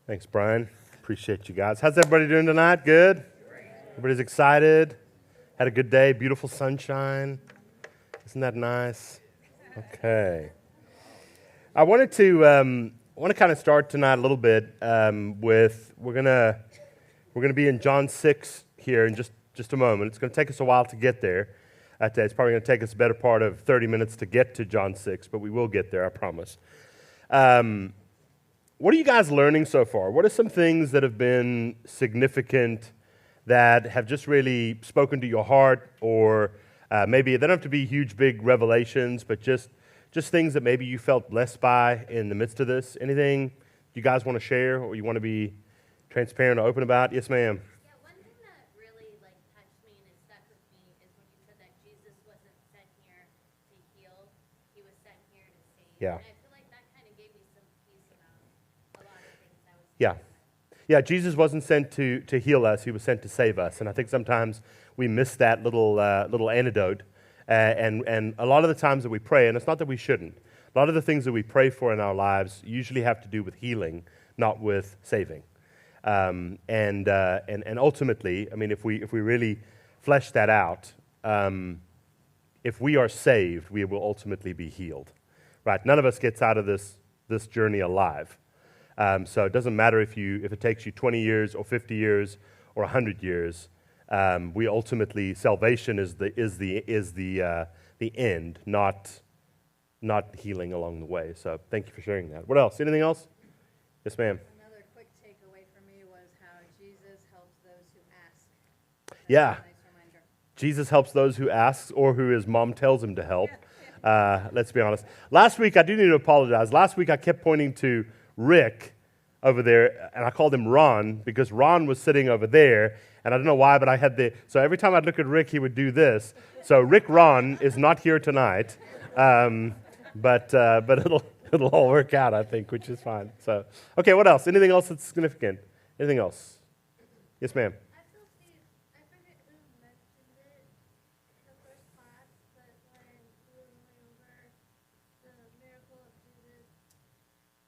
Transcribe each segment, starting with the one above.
Thanks, Brian. Appreciate you guys. How's everybody doing tonight? Good? Everybody's excited? Had a good day? Beautiful sunshine? Isn't that nice? Okay. I want to kind of start tonight a little bit with we're gonna be in John 6 here in just a moment. It's going to take us a while to get there. It's probably going to take us a better part of 30 minutes to get to John 6, but we will get there, I promise. What are you guys learning so far? What are some things that have been significant that have just really spoken to your heart, or maybe they don't have to be huge, big revelations, but just things that maybe you felt blessed by in the midst of this? Anything you guys want to share or you want to be transparent or open about? Yes, ma'am. Yeah, one thing that really touched me and it stuck with me is when you said that Jesus wasn't sent here to heal, he was sent here to save. Yeah. And I feel like that kind of gave me some peace about a lot of things I was Yeah. Yeah, Jesus wasn't sent to heal us. He was sent to save us. And I think sometimes we miss that little antidote. And a lot of the times that we pray, and it's not that we shouldn't, a lot of the things that we pray for in our lives usually have to do with healing, not with saving. And ultimately, I mean, if we really flesh that out, if we are saved, we will ultimately be healed. Right? None of us gets out of this journey alive. So it doesn't matter if it takes you 20 years or 50 years or 100 years. We ultimately, salvation is the end, not healing along the way. So thank you for sharing that. What else? Anything else? Yes, ma'am. Another quick takeaway for me was how Jesus helps those who ask. Yeah. That's a nice reminder. Jesus helps those who ask or who his mom tells him to help. Let's be honest. Last week, I do need to apologize. Last week, I kept pointing to Rick over there, and I called him Ron because Ron was sitting over there, and I don't know why, but I had so every time I'd look at Rick, he would do this. So Rick Ron is not here tonight, but it'll all work out, I think, which is fine. So, okay, what else? Anything else that's significant? Anything else? Yes, ma'am. I feel I forget who mentioned it in the first class, but when we were going over the miracle of Jesus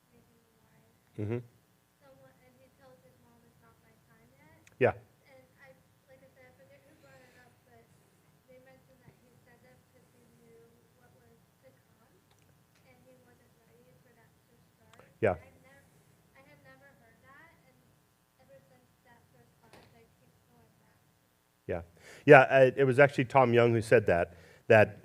making the wine, Mm-hmm. someone and he tells his mom it's not my time yet. Yeah. And like I said, I forget who brought it up, but they mentioned that he said that because he knew what was to come, and he wasn't ready for that to start. Yeah. I had never heard that, and ever since that first class, I keep going back. Yeah. Yeah, it was actually Tom Young who said that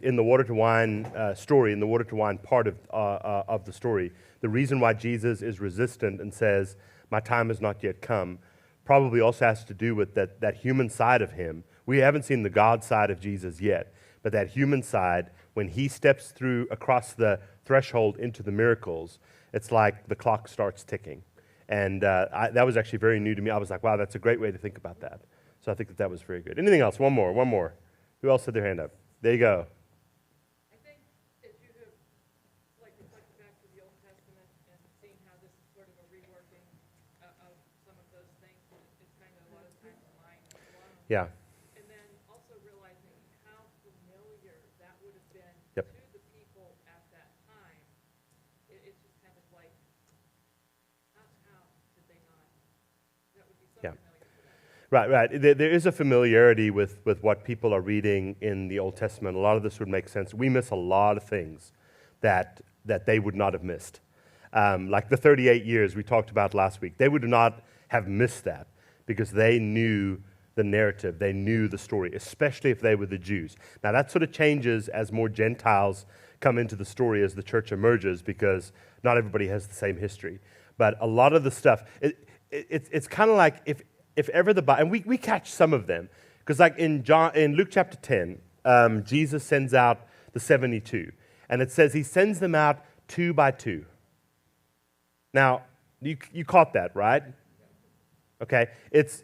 in the water to wine story, in the water to wine part of the story, the reason why Jesus is resistant and says, my time has not yet come, probably also has to do with that human side of him. We haven't seen the God side of Jesus yet, but that human side, when he steps through across the threshold into the miracles, it's like the clock starts ticking. And that was actually very new to me. I was like, wow, that's a great way to think about that. So I think that was very good. Anything else? One more. Who else had their hand up? There you go. I think as you have reflected back to the Old Testament and seeing how this is sort of a reworking of some of those things, it's kind of a lot of times mind blown. Yeah. And then also realizing how familiar that would have been Yep. to the people at that time. It's just kind of like, how did they not? That would be so Yeah. familiar to them. Right. There is a familiarity with what people are reading in the Old Testament. A lot of this would make sense. We miss a lot of things that they would not have missed. Like the 38 years we talked about last week. They would not have missed that because they knew the narrative. They knew the story, especially if they were the Jews. Now, that sort of changes as more Gentiles come into the story as the church emerges because not everybody has the same history. But a lot of the stuff, it's kind of like if ever the Bible, and we catch some of them, because like in Luke chapter 10, Jesus sends out the 72, and it says he sends them out 2 by 2. Now, you caught that, right? Okay, it's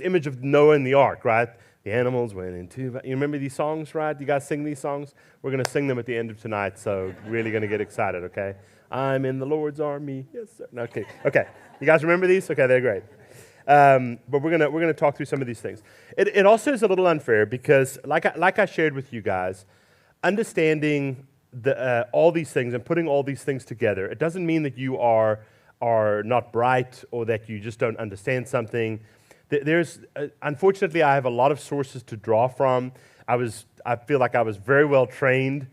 image of Noah and the ark, right? The animals went in 2 by. You remember these songs, right? You guys sing these songs? We're going to sing them at the end of tonight, so really going to get excited, okay? I'm in the Lord's army, yes sir. No, okay. You guys remember these? Okay, they're great. But we're gonna talk through some of these things. It also is a little unfair because, like I shared with you guys, understanding all these things and putting all these things together, it doesn't mean that you are are not bright or that you just don't understand something. Unfortunately, I have a lot of sources to draw from. I feel like I was very well trained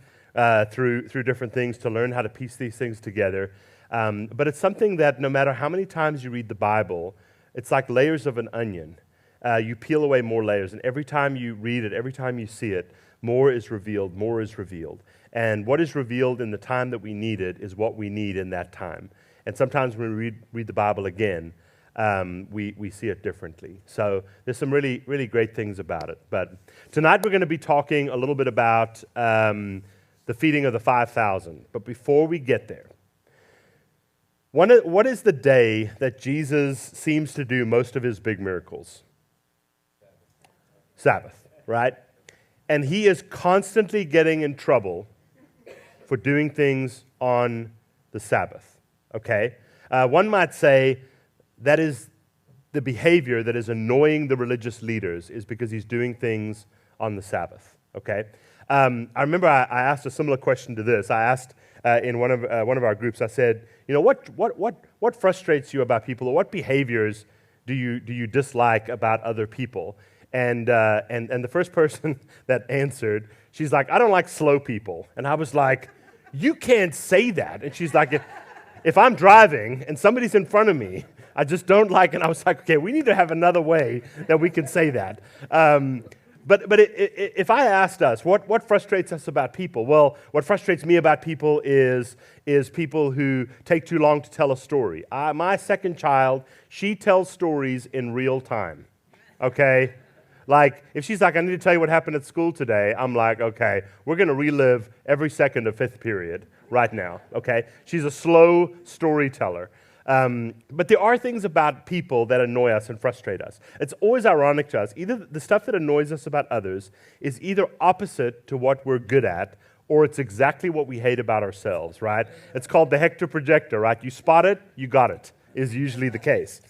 through different things to learn how to piece these things together. But it's something that no matter how many times you read the Bible, it's like layers of an onion. You peel away more layers, and every time you read it, every time you see it, more is revealed, more is revealed. And what is revealed in the time that we need it is what we need in that time. And sometimes when we read the Bible again, we see it differently. So there's some really, really great things about it. But tonight we're going to be talking a little bit about the feeding of the 5,000. But before we get there, what is the day that Jesus seems to do most of his big miracles? Sabbath, right? And he is constantly getting in trouble for doing things on the Sabbath, okay? One might say that is the behavior that is annoying the religious leaders is because he's doing things on the Sabbath, okay? I remember I asked a similar question to this. I asked in one of our groups, I said, you know, what frustrates you about people, or what behaviors do you dislike about other people? And the first person that answered, she's like, I don't like slow people. And I was like, you can't say that. And she's like, if I'm driving and somebody's in front of me, I just don't like, and I was like, okay, we need to have another way that we can say that. But if I asked us, what frustrates us about people? Well, what frustrates me about people is people who take too long to tell a story. My second child, she tells stories in real time, okay? Like, if she's like, I need to tell you what happened at school today, I'm like, okay, we're going to relive every second of fifth period right now, okay? She's a slow storyteller. But there are things about people that annoy us and frustrate us. It's always ironic to us. Either the stuff that annoys us about others is either opposite to what we're good at, or it's exactly what we hate about ourselves, right? It's called the Hector projector, right? You spot it, you got it, is usually the case.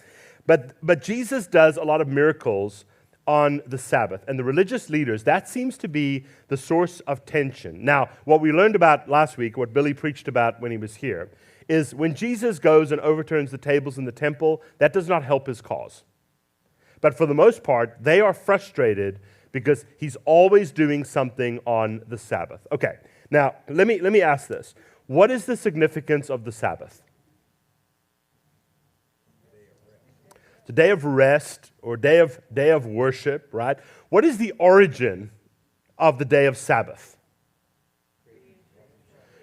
But Jesus does a lot of miracles on the Sabbath. And the religious leaders, that seems to be the source of tension. Now, what we learned about last week, what Billy preached about when he was here, is when Jesus goes and overturns the tables in the temple, that does not help his cause. But for the most part, they are frustrated because he's always doing something on the Sabbath. Okay, now let me ask this. What is the significance of the Sabbath? It's a day of rest or day of worship, right? What is the origin of the day of Sabbath?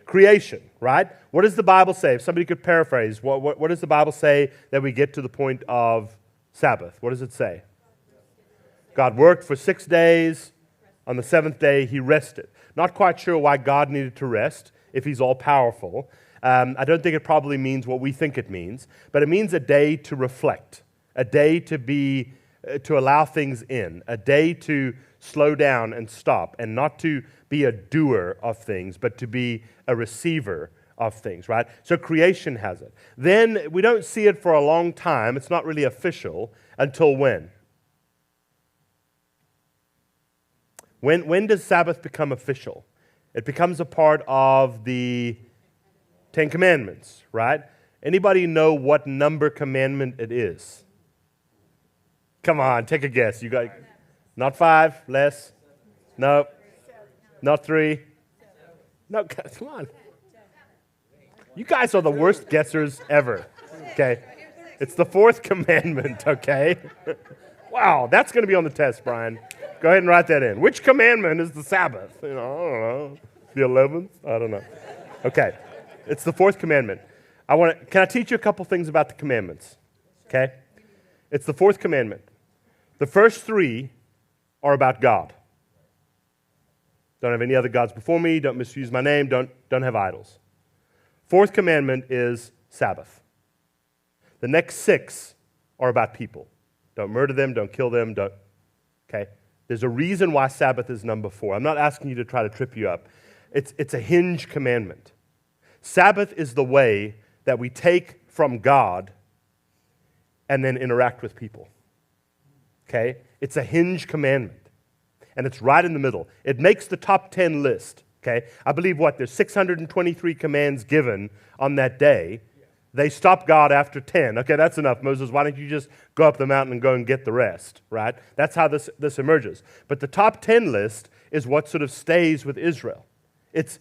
Creation, right? What does the Bible say? If somebody could paraphrase, what does the Bible say that we get to the point of Sabbath? What does it say? God worked for 6 days. On the seventh day, he rested. Not quite sure why God needed to rest if he's all-powerful. I don't think it probably means what we think it means, but it means a day to reflect. A day to allow things in, a day to slow down and stop, and not to be a doer of things, but to be a receiver of things, right? So creation has it. Then we don't see it for a long time. It's not really official until when? When does Sabbath become official? It becomes a part of the Ten Commandments, right? Anybody know what number commandment it is? Come on, take a guess. You got not 5, less? No. Not 3? No, come on. You guys are the worst guessers ever. Okay. It's the 4th commandment, okay? Wow, that's going to be on the test, Brian. Go ahead and write that in. Which commandment is the Sabbath? I don't know. The 11th? I don't know. Okay. It's the 4th commandment. Can I teach you a couple things about the commandments? Okay? It's the 4th commandment. The first 3 are about God. Don't have any other gods before me. Don't misuse my name. Don't have idols. 4th commandment is Sabbath. The next 6 are about people. Don't murder them. Don't kill them. Okay? There's a reason why Sabbath is number 4. I'm not asking you to try to trip you up. It's a hinge commandment. Sabbath is the way that we take from God and then interact with people. Okay? It's a hinge commandment. And it's right in the middle. It makes the top 10 list. Okay? I believe there's 623 commands given on that day. They stop God after 10. Okay, that's enough, Moses. Why don't you just go up the mountain and go and get the rest, right? That's how this emerges. But the top 10 list is what sort of stays with Israel. It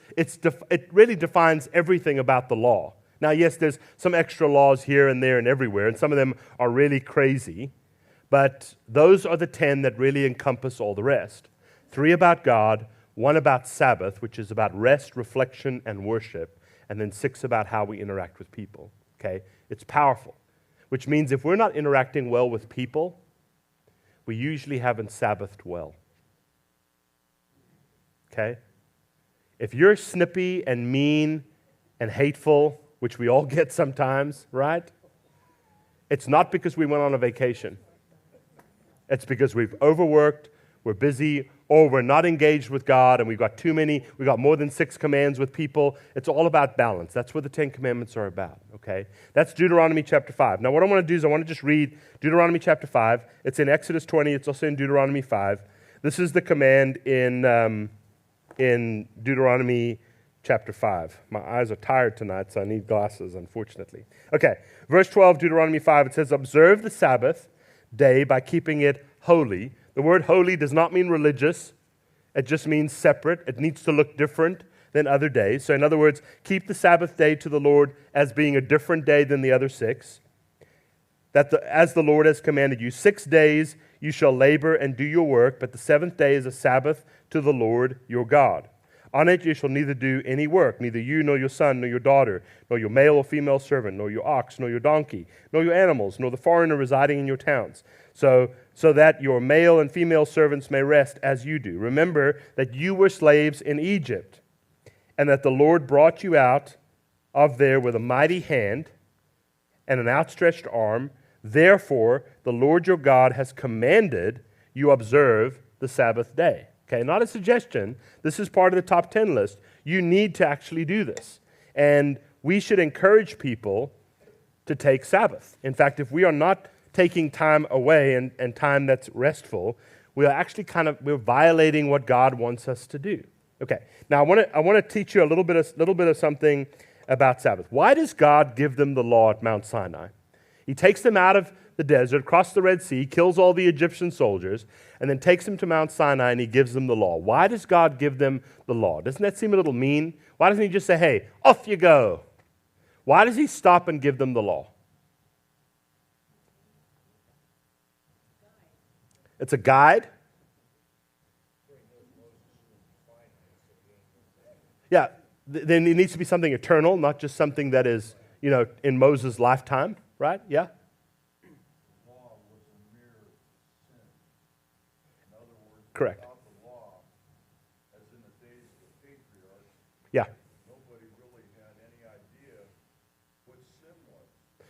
really defines everything about the law. Now, yes, there's some extra laws here and there and everywhere, and some of them are really crazy, but those are the 10 that really encompass all the rest. 3 about God, 1 about Sabbath, which is about rest, reflection, and worship, and then 6 about how we interact with people. Okay? It's powerful, which means if we're not interacting well with people, we usually haven't Sabbathed well. Okay? If you're snippy and mean and hateful, which we all get sometimes, right? It's not because we went on a vacation. It's because we've overworked, we're busy, or we're not engaged with God, and we've got more than 6 commands with people. It's all about balance. That's what the 10 Commandments are about, okay? That's Deuteronomy chapter 5. Now, what I want to do is I want to just read Deuteronomy chapter 5. It's in Exodus 20. It's also in Deuteronomy 5. This is the command in Deuteronomy chapter 5. My eyes are tired tonight, so I need glasses, unfortunately. Okay, verse 12, Deuteronomy 5, it says, "Observe the Sabbath day by keeping it holy." The word holy does not mean religious. It just means separate. It needs to look different than other days. So in other words, keep the Sabbath day to the Lord as being a different day than the other 6. As the Lord has commanded you, 6 days you shall labor and do your work, but the 7th day is a Sabbath to the Lord your God. On it you shall neither do any work, neither you nor your son nor your daughter, nor your male or female servant, nor your ox, nor your donkey, nor your animals, nor the foreigner residing in your towns, so that your male and female servants may rest as you do. Remember that you were slaves in Egypt, and that the Lord brought you out of there with a mighty hand and an outstretched arm. Therefore, the Lord your God has commanded you observe the Sabbath day. Okay, not a suggestion. This is part of the top 10 list. You need to actually do this. And we should encourage people to take Sabbath. In fact, if we are not taking time away and time that's restful, we are actually we're violating what God wants us to do. Okay, now I want to teach you a little bit of something about Sabbath. Why does God give them the law at Mount Sinai? He takes them out of the desert, across the Red Sea, kills all the Egyptian soldiers, and then takes them to Mount Sinai and he gives them the law. Why does God give them the law? Doesn't that seem a little mean? Why doesn't he just say, hey, off you go? Why does he stop and give them the law? It's a guide. Yeah, then it needs to be something eternal, not just something that is, in Moses' lifetime, right? Yeah? Correct. Yeah. Nobody really had any idea what sin was. The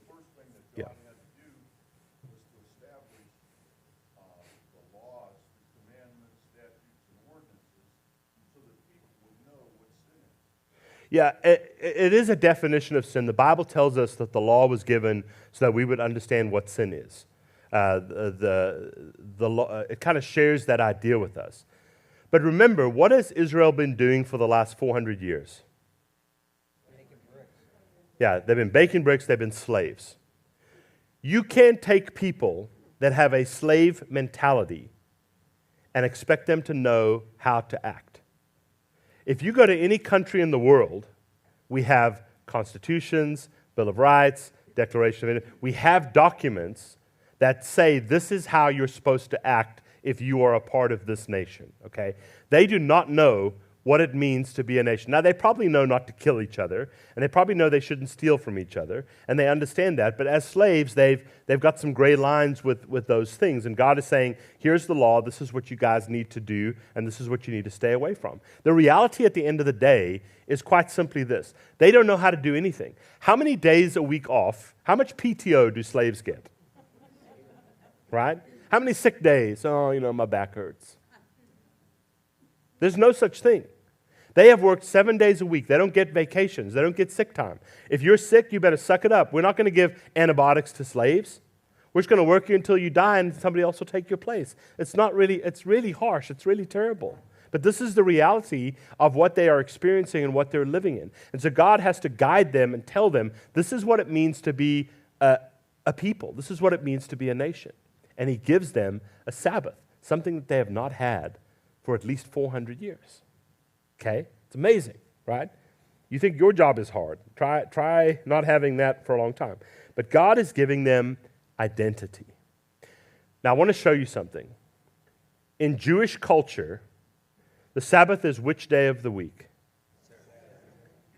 first thing that God had to do was to establish the laws, the commandments, statutes, and ordinances so that people would know what sin is. Yeah, it is a definition of sin. The Bible tells us that the law was given so that we would understand what sin is. The law, it kind of shares that idea with us. But remember, what has Israel been doing for the last 400 years? Baking bricks. Yeah, they've been baking bricks, they've been slaves. You can't take people that have a slave mentality and expect them to know how to act. If you go to any country in the world, we have constitutions, Bill of Rights, Declaration of Independence. We have documents that say this is how you're supposed to act if you are a part of this nation, okay? They do not know what it means to be a nation. Now, they probably know not to kill each other, and they probably know they shouldn't steal from each other, and they understand that. But as slaves, they've got some gray lines with those things, and God is saying, here's the law, this is what you guys need to do, and this is what you need to stay away from. The reality at the end of the day is quite simply this. They don't know how to do anything. How many days a week off, how much PTO do slaves get? Right? How many sick days? Oh, my back hurts. There's no such thing. They have worked 7 days a week. They don't get vacations. They don't get sick time. If you're sick, you better suck it up. We're not going to give antibiotics to slaves. We're just going to work you until you die and somebody else will take your place. It's really harsh. It's really terrible. but this is the reality of what they are experiencing and what they're living in. And so God has to guide them and tell them, this is what it means to be a people. This is what it means to be a nation. And he gives them a Sabbath, something that they have not had for at least 400 years. Okay? It's amazing, right? You think your job is hard. Try not having that for a long time. But God is giving them identity. Now, I want to show you something. In Jewish culture, the Sabbath is which day of the week?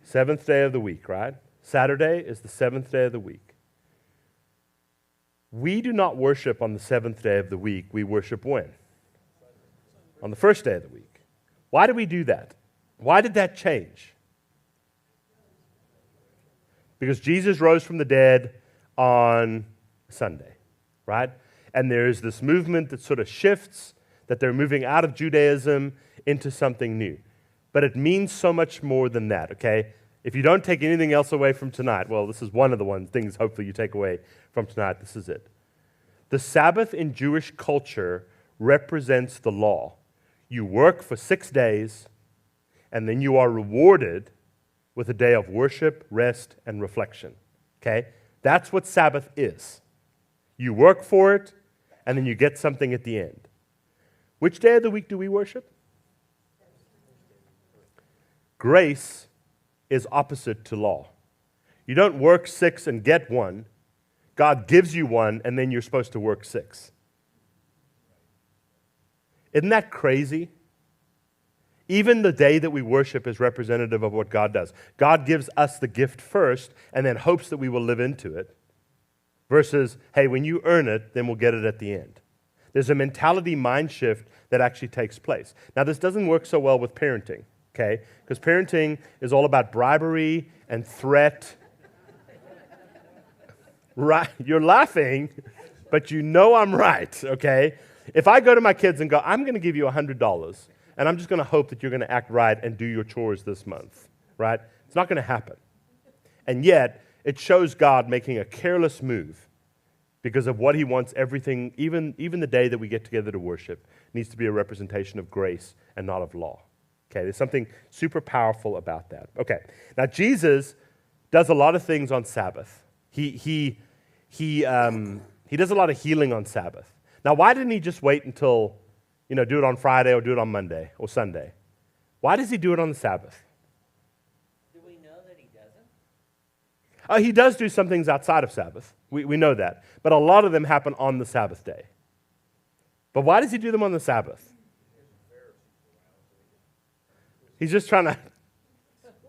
Seventh day of the week, right? Saturday is the seventh day of the week. We do not worship on the seventh day of the week. We worship when? On the first day of the week. Why do we do that? Why did that change? Because Jesus rose from the dead on Sunday, right? And there's this movement that sort of shifts, that they're moving out of Judaism into something new. But it means so much more than that, okay? If you don't take anything else away from tonight, well, this is one of the things hopefully you take away from tonight. This is it. The Sabbath in Jewish culture represents the law. You work for 6 days, and then you are rewarded with a day of worship, rest, and reflection. Okay? That's what Sabbath is. You work for it, and then you get something at the end. Which day of the week do we worship? Grace is opposite to law. You don't work 6 and get 1. God gives you 1, and then you're supposed to work 6. Isn't that crazy? Even the day that we worship is representative of what God does. God gives us the gift first and then hopes that we will live into it, versus, hey, when you earn it, then we'll get it at the end. There's a mentality mind shift that actually takes place. Now, this doesn't work so well with parenting, okay? Because parenting is all about bribery and threat. Right? You're laughing, but you know I'm right, okay? If I go to my kids and go, I'm going to give you $100, and I'm just going to hope that you're going to act right and do your chores this month, right? It's not going to happen. And yet, it shows God making a careless move because of what he wants everything, even the day that we get together to worship, needs to be a representation of grace and not of law. Okay, there's something super powerful about that. Okay, now Jesus does a lot of things on Sabbath. He does a lot of healing on Sabbath. Now, why didn't he just wait until, do it on Friday or do it on Monday or Sunday? Why does he do it on the Sabbath? Do we know that he doesn't? He does do some things outside of Sabbath. We know that. But a lot of them happen on the Sabbath day. But why does he do them on the Sabbath? He's just trying to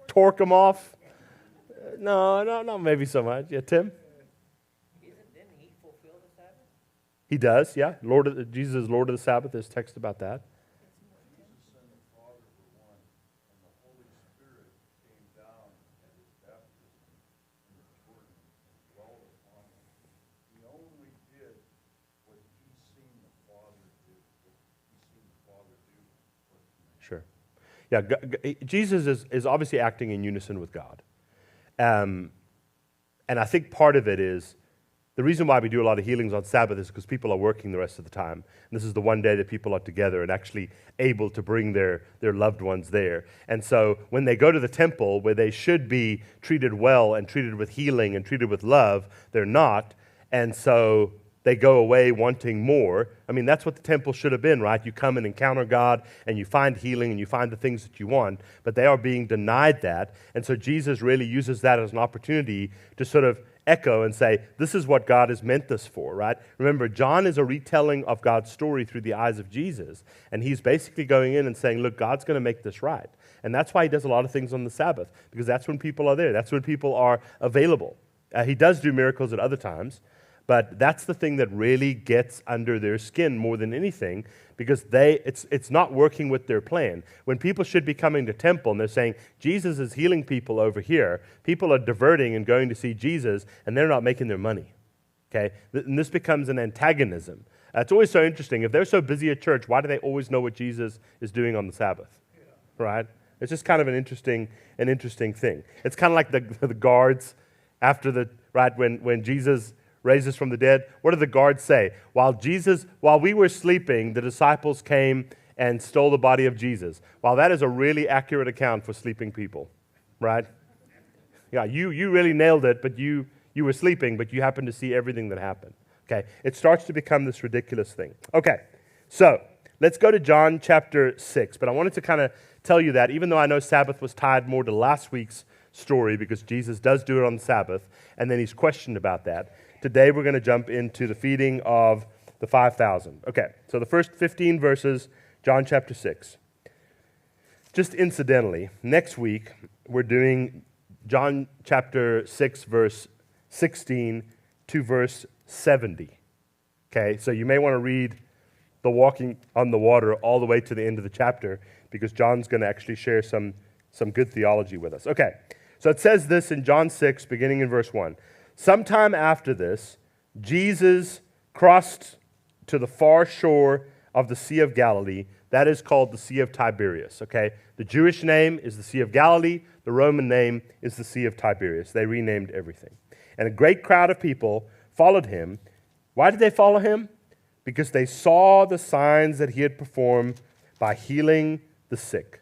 torque them off? No, not maybe so much. Yeah, Tim? Didn't he fulfill the Sabbath? He does, yeah. Jesus is Lord of the Sabbath. There's text about that. Jesus and the Father were one, and the Holy Spirit came down at his baptism in the Jordan and dwelt upon him. He only did what he seen the Father do, Sure. Yeah, Jesus is obviously acting in unison with God. And I think part of it is, the reason why we do a lot of healings on Sabbath is because people are working the rest of the time. And this is the one day that people are together and actually able to bring their loved ones there. And so when they go to the temple, where they should be treated well and treated with healing and treated with love, they're not. And so they go away wanting more. I mean, that's what the temple should have been, right? You come and encounter God, and you find healing, and you find the things that you want, but they are being denied that. And so Jesus really uses that as an opportunity to sort of echo and say, this is what God has meant this for, right? Remember, John is a retelling of God's story through the eyes of Jesus, and he's basically going in and saying, look, God's going to make this right. And that's why he does a lot of things on the Sabbath, because that's when people are there. That's when people are available. He does do miracles at other times, but that's the thing that really gets under their skin more than anything, because it's not working with their plan. When people should be coming to temple and they're saying, Jesus is healing people over here, people are diverting and going to see Jesus, and they're not making their money. Okay? And this becomes an antagonism. It's always so interesting. If they're so busy at church, why do they always know what Jesus is doing on the Sabbath? Right? It's just kind of an interesting thing. It's kind of like the guards after when Jesus raises from the dead. What do the guards say? While we were sleeping, the disciples came and stole the body of Jesus. While that is a really accurate account for sleeping people, right? Yeah, you really nailed it, but you were sleeping, but you happened to see everything that happened. Okay, it starts to become this ridiculous thing. Okay, so let's go to John chapter 6. But I wanted to kind of tell you that, even though I know Sabbath was tied more to last week's story, because Jesus does do it on the Sabbath, and then he's questioned about that. Today we're going to jump into the feeding of the 5,000. Okay, so the first 15 verses, John chapter 6. Just incidentally, next week we're doing John chapter 6, verse 16 to verse 70. Okay, so you may want to read the walking on the water all the way to the end of the chapter, because John's going to actually share some good theology with us. Okay, so it says this in John 6, beginning in verse 1. Sometime after this, Jesus crossed to the far shore of the Sea of Galilee. That is called the Sea of Tiberias, okay? The Jewish name is the Sea of Galilee. The Roman name is the Sea of Tiberias. They renamed everything. And a great crowd of people followed him. Why did they follow him? Because they saw the signs that he had performed by healing the sick.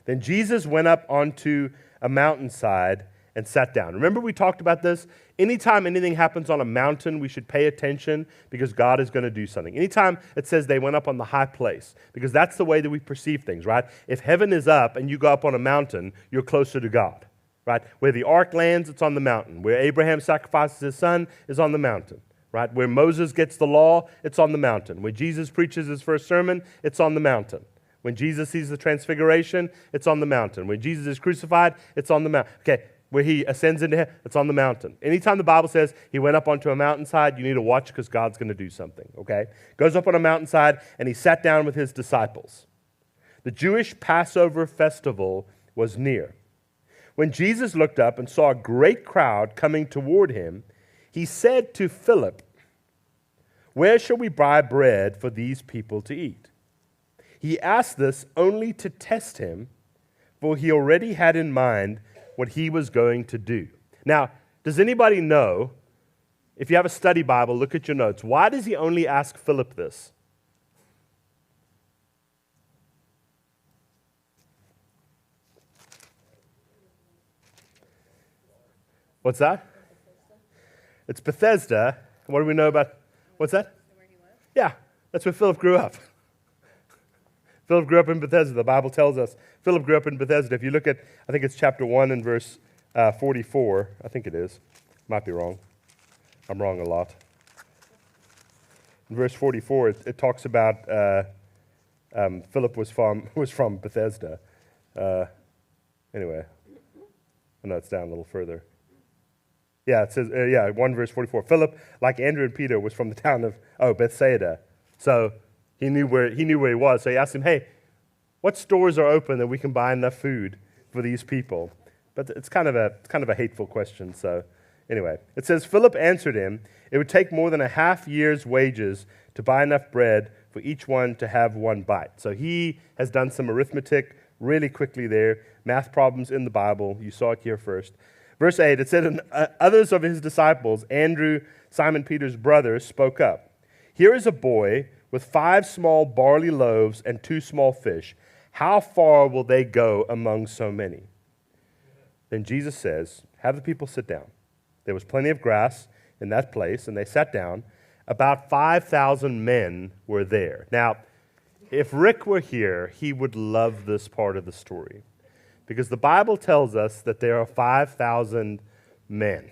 Then Jesus went up onto a mountainside and sat down. Remember we talked about this? Anytime anything happens on a mountain, we should pay attention because God is going to do something. Anytime it says they went up on the high place, because that's the way that we perceive things, right? If heaven is up and you go up on a mountain, you're closer to God, right? Where the ark lands, it's on the mountain. Where Abraham sacrifices his son is on the mountain, right? Where Moses gets the law, it's on the mountain. Where Jesus preaches his first sermon, it's on the mountain. When Jesus sees the transfiguration, it's on the mountain. When Jesus is crucified, it's on the mountain. Okay, where he ascends into heaven, it's on the mountain. Anytime the Bible says he went up onto a mountainside, you need to watch because God's going to do something, okay? Goes up on a mountainside, and he sat down with his disciples. The Jewish Passover festival was near. When Jesus looked up and saw a great crowd coming toward him, he said to Philip, "Where shall we buy bread for these people to eat?" He asked this only to test him, for he already had in mind what he was going to do. Now, does anybody know, if you have a study Bible, look at your notes, why does he only ask Philip this? What's that? It's Bethesda. What do we know about, what's that? Where he was? Yeah, that's where Philip grew up. Philip grew up in Bethesda. The Bible tells us Philip grew up in Bethesda. If you look at, I think it's chapter 1 and verse 44. I think it is. Might be wrong. I'm wrong a lot. In verse 44, it talks about Philip was from Bethesda. Anyway, I know it's down a little further. Yeah, it says, 1 verse 44. Philip, like Andrew and Peter, was from the town of Bethsaida. So he knew where he was. So he asked him, "Hey, what stores are open that we can buy enough food for these people?" But it's kind of a hateful question. So anyway, it says Philip answered him, "It would take more than a half year's wages to buy enough bread for each one to have one bite." So he has done some arithmetic really quickly there. Math problems in the Bible. You saw it here first. Verse 8, it said, "And others of his disciples, Andrew, Simon Peter's brother, spoke up. 'Here is a boy with 5 small barley loaves and 2 small fish. How far will they go among so many?' Then Jesus says, 'Have the people sit down.' There was plenty of grass in that place, and they sat down. About 5,000 men were there." Now, if Rick were here, he would love this part of the story, because the Bible tells us that there are 5,000 men,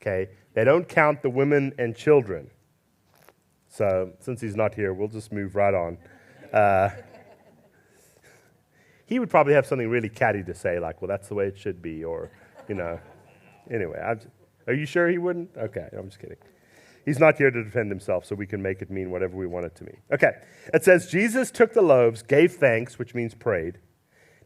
okay? They don't count the women and children. So since he's not here, we'll just move right on. He would probably have something really catty to say, like, "Well, that's the way it should be," or, Anyway, are you sure he wouldn't? Okay, I'm just kidding. He's not here to defend himself, so we can make it mean whatever we want it to mean. Okay, it says, Jesus took the loaves, gave thanks, which means prayed,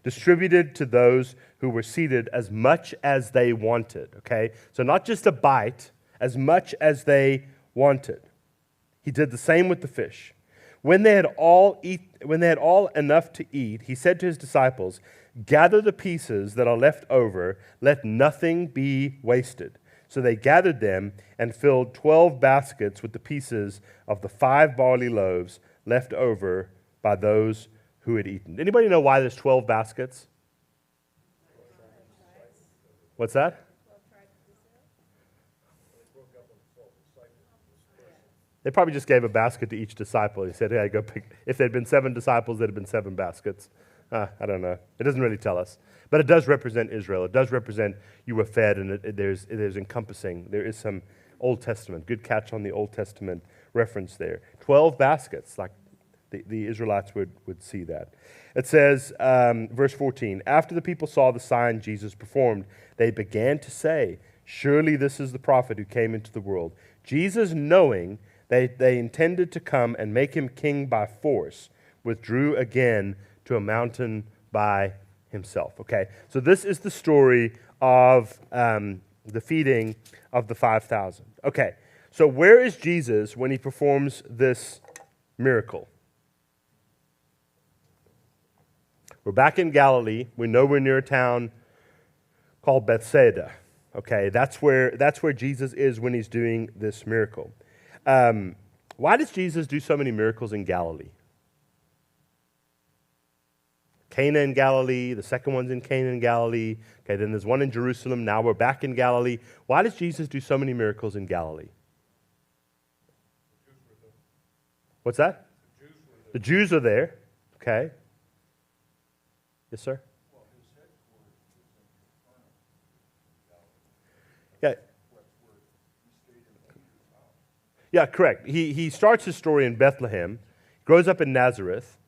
distributed to those who were seated as much as they wanted, okay? So not just a bite, as much as they wanted. He did the same with the fish. When they had all enough to eat, he said to his disciples, "Gather the pieces that are left over, let nothing be wasted." So they gathered them and filled 12 baskets with the pieces of the 5 barley loaves left over by by those who had eaten. Anybody know why there's 12 baskets? What's that? They probably just gave a basket to each disciple. He said, hey, go pick. If there'd been 7 disciples, there'd have been 7 baskets. I don't know. It doesn't really tell us. But it does represent Israel. It does represent you were fed, and there's encompassing. There is some Old Testament. Good catch on the Old Testament reference there. 12 baskets, like the Israelites would see that. It says, verse 14, after the people saw the sign Jesus performed, they began to say, surely this is the prophet who came into the world. Jesus, knowing they intended to come and make him king by force, withdrew again to a mountain by himself. Okay, so this is the story of the feeding of the 5,000. Okay, so where is Jesus when he performs this miracle? We're back in Galilee. We know we're near a town called Bethsaida. Okay, that's where Jesus is when he's doing this miracle. Why does Jesus do so many miracles in Galilee? Cana in Galilee, the second one's in Cana in Galilee. Okay, then there's one in Jerusalem. Now we're back in Galilee. Why does Jesus do so many miracles in Galilee? What's that? The Jews are there. Okay. Yes, sir? Yeah. Yeah, correct. He starts his story in Bethlehem, grows up in Nazareth,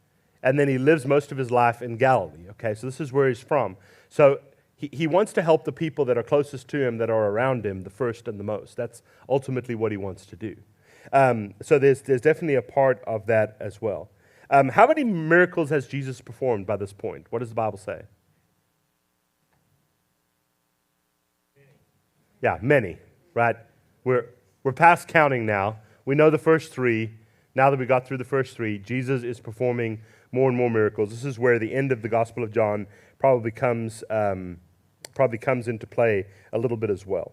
and then he lives most of his life in Galilee. Okay, so this is where he's from. So he wants to help the people that are closest to him, that are around him, the first and the most. That's ultimately what he wants to do. So there's definitely a part of that as well. How many miracles has Jesus performed by this point? What does the Bible say? Yeah, many, right? We're past counting now. We know the first 3. Now that we got through the first 3, Jesus is performing more and more miracles. This is where the end of the Gospel of John probably comes into play a little bit as well.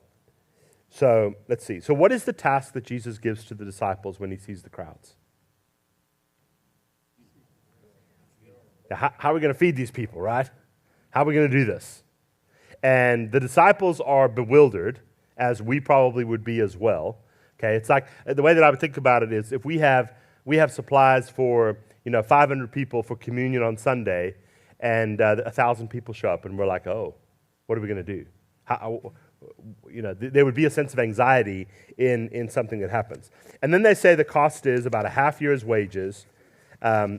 So let's see. So what is the task that Jesus gives to the disciples when he sees the crowds? How are we going to feed these people, right? How are we going to do this? And the disciples are bewildered, as we probably would be as well. Okay, it's like the way that I would think about it is if we have supplies for 500 people for communion on Sunday, and 1,000 people show up, and we're like, oh, what are we going to do? There would be a sense of anxiety in something that happens. And then they say the cost is about a half year's wages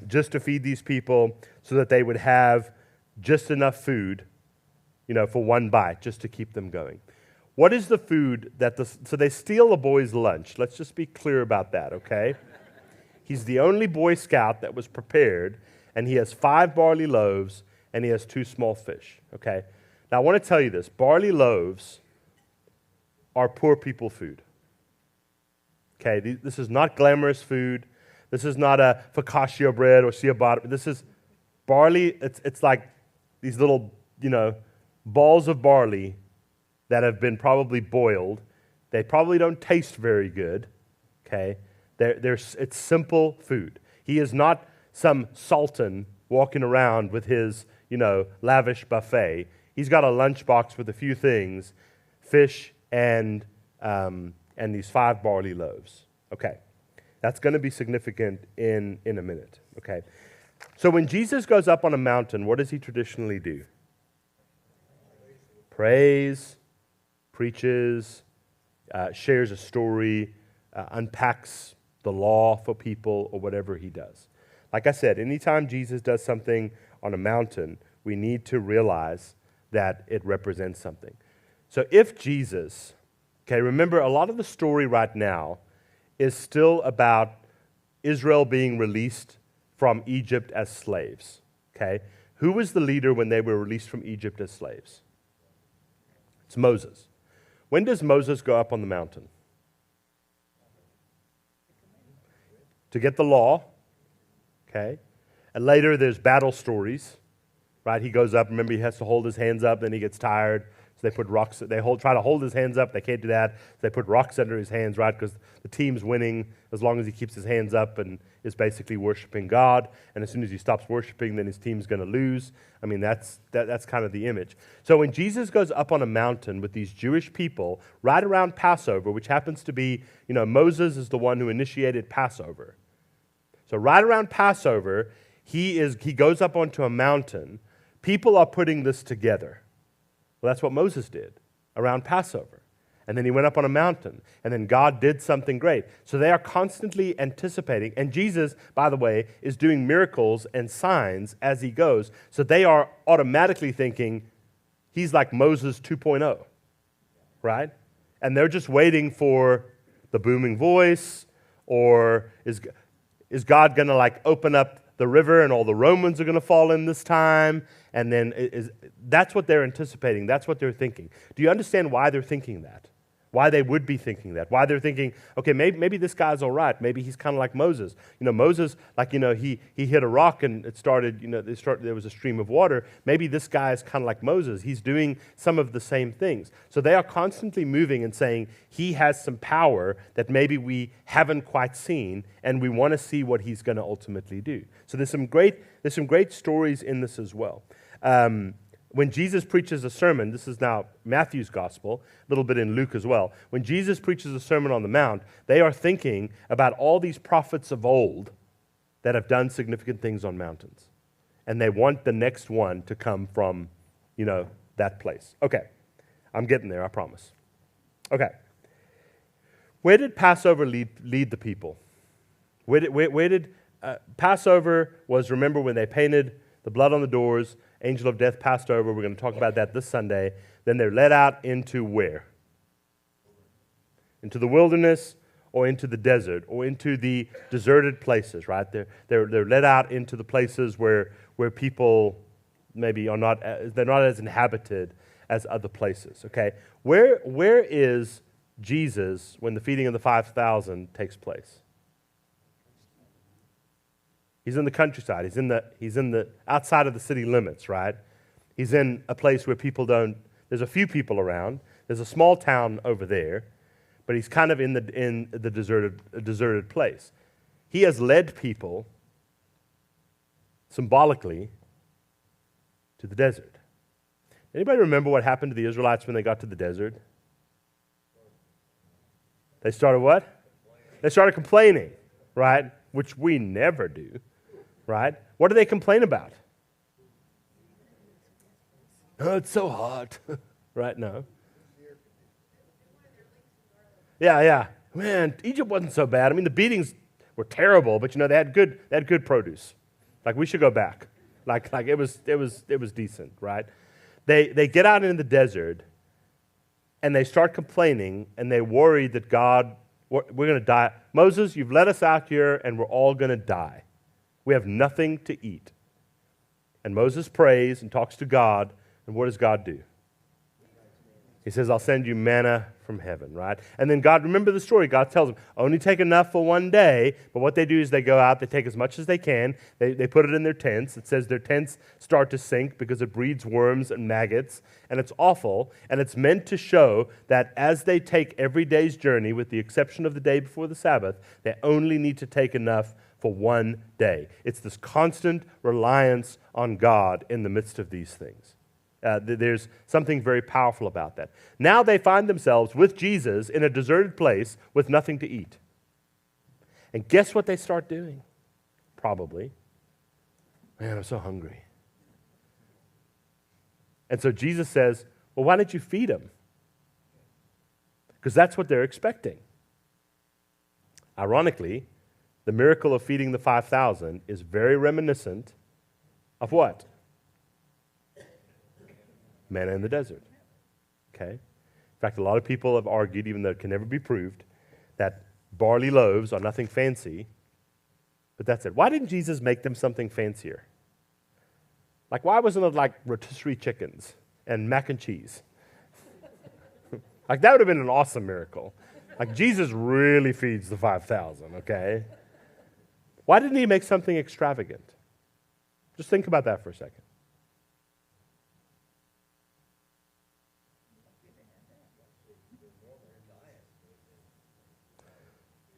just to feed these people, so that they would have just enough food, for one bite, just to keep them going. What is the food so they steal a boy's lunch. Let's just be clear about that, okay? He's the only Boy Scout that was prepared, and he has 5 barley loaves, and he has 2 small fish, okay? Now, I want to tell you this. Barley loaves are poor people food, okay? This is not glamorous food. This is not a focaccia bread or ciabatta. This is barley. It's like these little, balls of barley that have been probably boiled. They probably don't taste very good, okay? It's simple food. He is not some sultan walking around with his, lavish buffet. He's got a lunchbox with a few things, fish and these 5 barley loaves. Okay, that's going to be significant in a minute. Okay, so when Jesus goes up on a mountain, what does he traditionally do? Prays, preaches, shares a story, unpacks the law for people, or whatever he does. Like I said, anytime Jesus does something on a mountain, we need to realize that it represents something. So if Jesus, okay, remember a lot of the story right now is still about Israel being released from Egypt as slaves, okay? Who was the leader when they were released from Egypt as slaves? It's Moses. When does Moses go up on the mountain? To get the law, okay? And later there's battle stories, right? He goes up, remember he has to hold his hands up, then he gets tired, So they put rocks, try to hold his hands up. They can't do that. So they put rocks under his hands, right? Because the team's winning as long as he keeps his hands up and is basically worshiping God. And as soon as he stops worshiping, then his team's going to lose. I mean, that's kind of the image. So when Jesus goes up on a mountain with these Jewish people right around Passover, which happens to be, Moses is the one who initiated Passover. So right around Passover, he goes up onto a mountain. People are putting this together. Well, that's what Moses did around Passover. And then he went up on a mountain. And then God did something great. So they are constantly anticipating. And Jesus, by the way, is doing miracles and signs as he goes. So they are automatically thinking he's like Moses 2.0, right? And they're just waiting for the booming voice, or is God going to open up the river and all the Romans are going to fall in this time? And then that's what they're anticipating. That's what they're thinking. Do you understand why they're thinking that? Why they would be thinking that? Why they're thinking, okay, maybe this guy's all right. Maybe he's kind of like Moses. Moses, he hit a rock and it started, there was a stream of water. Maybe this guy is kind of like Moses. He's doing some of the same things. So they are constantly moving and saying he has some power that maybe we haven't quite seen, and we want to see what he's going to ultimately do. So there's some great stories in this as well. When Jesus preaches a sermon, this is now Matthew's gospel, a little bit in Luke as well. When Jesus preaches a sermon on the Mount, they are thinking about all these prophets of old that have done significant things on mountains. And they want the next one to come from, that place. Okay, I'm getting there, I promise. Okay. Where did Passover lead the people? Where did Passover was, remember, when they painted the blood on the doors, angel of death passed over. We're going to talk about that this Sunday. Then they're led out into where? Into the wilderness, or into the desert, or into the deserted places, right? They're led out into the places where people maybe they're not as inhabited as other places, okay? Where is Jesus when the feeding of the 5,000 takes place? He's in the countryside. He's in the outside of the city limits, right? He's in a place where there's a few people around. There's a small town over there, but he's kind of in the deserted place. He has led people symbolically to the desert. Anybody remember what happened to the Israelites when they got to the desert? They started what? They started complaining, right? Which we never do. Right? What do they complain about? Oh, it's so hot. Right? No. Yeah. Man, Egypt wasn't so bad. I mean, the beatings were terrible, but they had good produce. We should go back. It was decent, right? They get out in the desert and they start complaining, and they worry that we're going to die. Moses, you've let us out here and we're all going to die. We have nothing to eat. And Moses prays and talks to God, and what does God do? He says, I'll send you manna from heaven, right? And then God, remember the story, God tells them, only take enough for one day, but what they do is they go out, they take as much as they can, they put it in their tents. It says their tents start to sink because it breeds worms and maggots, and it's awful, and it's meant to show that as they take every day's journey, with the exception of the day before the Sabbath, they only need to take enough for one day. It's this constant reliance on God in the midst of these things. There's something very powerful about that. Now they find themselves with Jesus in a deserted place with nothing to eat. And guess what they start doing? Probably, man, I'm so hungry. And so Jesus says, well, why don't you feed them? Because that's what they're expecting. Ironically, the miracle of feeding the 5,000 is very reminiscent of what? Manna in the desert. Okay? In fact, a lot of people have argued, even though it can never be proved, that barley loaves are nothing fancy, but that's it. Why didn't Jesus make them something fancier? Why wasn't it rotisserie chickens and mac and cheese? That would have been an awesome miracle. Jesus really feeds the 5,000, okay? Why didn't he make something extravagant? Just think about that for a second.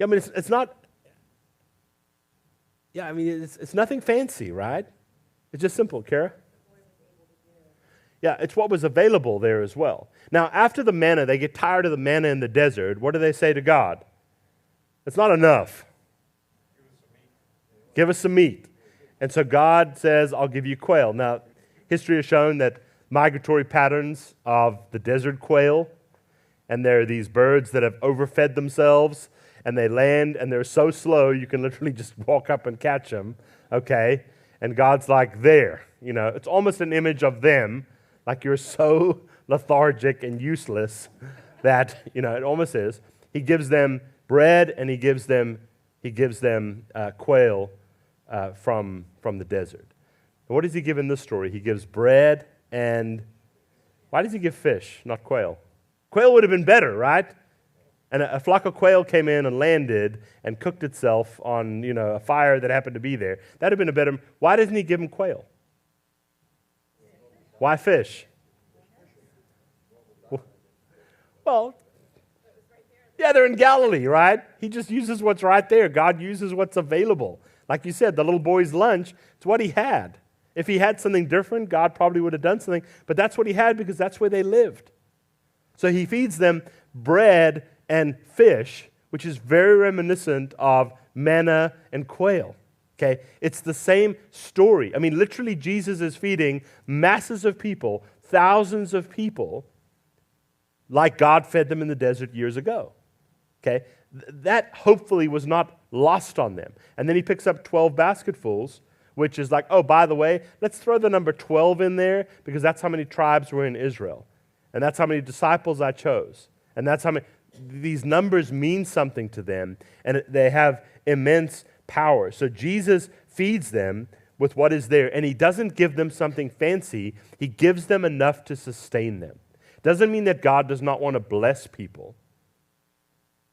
Yeah, I mean, it's not, yeah, I mean, it's nothing fancy, right? It's just simple, Kara? Yeah, it's what was available there as well. Now, after the manna, they get tired of the manna in the desert. What do they say to God? It's not enough. Give us some meat. And so God says, I'll give you quail. Now, history has shown that migratory patterns of the desert quail, and there are these birds that have overfed themselves, and they land, and they're so slow you can literally just walk up and catch them, okay? And God's like, there. You know, it's almost an image of them, like you're so lethargic and useless that, you know, it almost is. He gives them bread, and he gives them quail from the desert. What does he give in this story? He gives bread, and why does he give fish, not quail? Quail would have been better, right? And a flock of quail came in and landed and cooked itself on, you know, a fire that happened to be there. That would have been a better. Why doesn't he give him quail? Why fish? Well, yeah, they're in Galilee, right? He just uses what's right there. God uses what's available. Like you said, the little boy's lunch, it's what he had. If he had something different, God probably would have done something, but that's what he had because that's where they lived. So he feeds them bread and fish, which is very reminiscent of manna and quail. Okay? It's the same story. I mean, literally, Jesus is feeding masses of people, thousands of people, like God fed them in the desert years ago. Okay? That hopefully was not lost on them. And then he picks up 12 basketfuls, which is like, oh, by the way, let's throw the number 12 in there because that's how many tribes were in Israel. And that's how many disciples I chose. And that's how many. These numbers mean something to them, and they have immense power. So Jesus feeds them with what is there, and he doesn't give them something fancy. He gives them enough to sustain them. Doesn't mean that God does not want to bless people,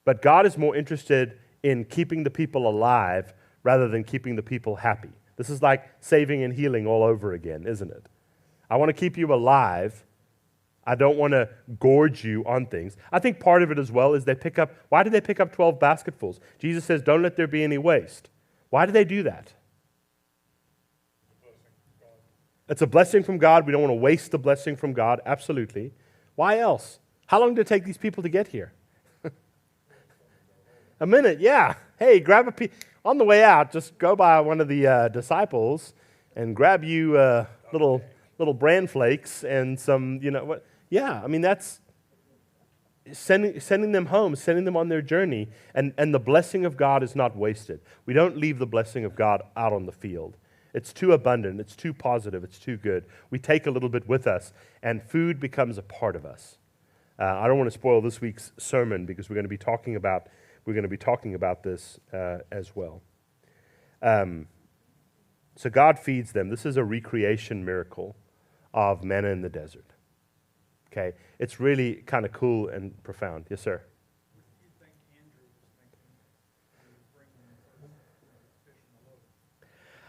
but God is more interested in keeping the people alive rather than keeping the people happy. This is like saving and healing all over again, isn't it? I want to keep you alive. I don't want to gorge you on things. I think part of it as well is why did they pick up 12 basketfuls? Jesus says, don't let there be any waste. Why do they do that? It's a blessing from God. We don't want to waste the blessing from God. Absolutely. Why else? How long did it take these people to get here? A minute, yeah. Hey, grab a piece. On the way out, just go by one of the disciples and grab you little bran flakes and some, you know what? Yeah, I mean, that's sending them home, sending them on their journey, and the blessing of God is not wasted. We don't leave the blessing of God out on the field. It's too abundant, it's too positive, it's too good. We take a little bit with us, and food becomes a part of us. I don't want to spoil this week's sermon because we're going to be talking about this as well. So God feeds them. This is a recreation miracle of manna in the desert. Okay, it's really kind of cool and profound. Yes, sir. What do you think Andrew was thinking when he was bringing the fish and the loaves?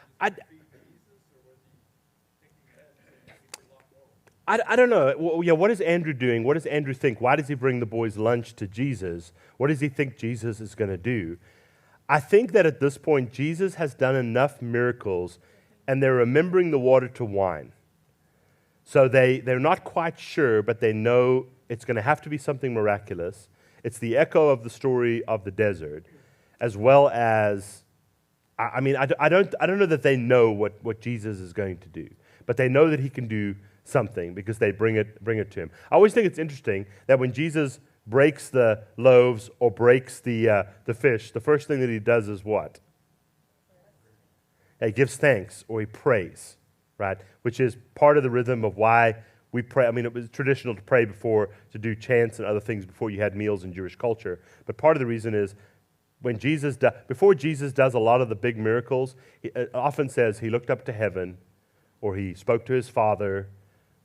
Did he feed Jesus, or was he thinking ahead and saying, "Maybe a lot more"? I don't know. Well, yeah, what is Andrew doing? What does Andrew think? Why does he bring the boys' lunch to Jesus? What does he think Jesus is going to do? I think that at this point, Jesus has done enough miracles, and they're remembering the water to wine. So they're not quite sure, but they know it's going to have to be something miraculous. It's the echo of the story of the desert, as well as, I don't know that they know what Jesus is going to do, but they know that he can do something because they bring it to him. I always think it's interesting that when Jesus breaks the loaves or breaks the fish, the first thing that he does is what? He gives thanks or he prays. Right, which is part of the rhythm of why we pray. I mean, it was traditional to pray to do chants and other things before you had meals in Jewish culture. But part of the reason is before Jesus does a lot of the big miracles, it often says he looked up to heaven, or he spoke to his Father,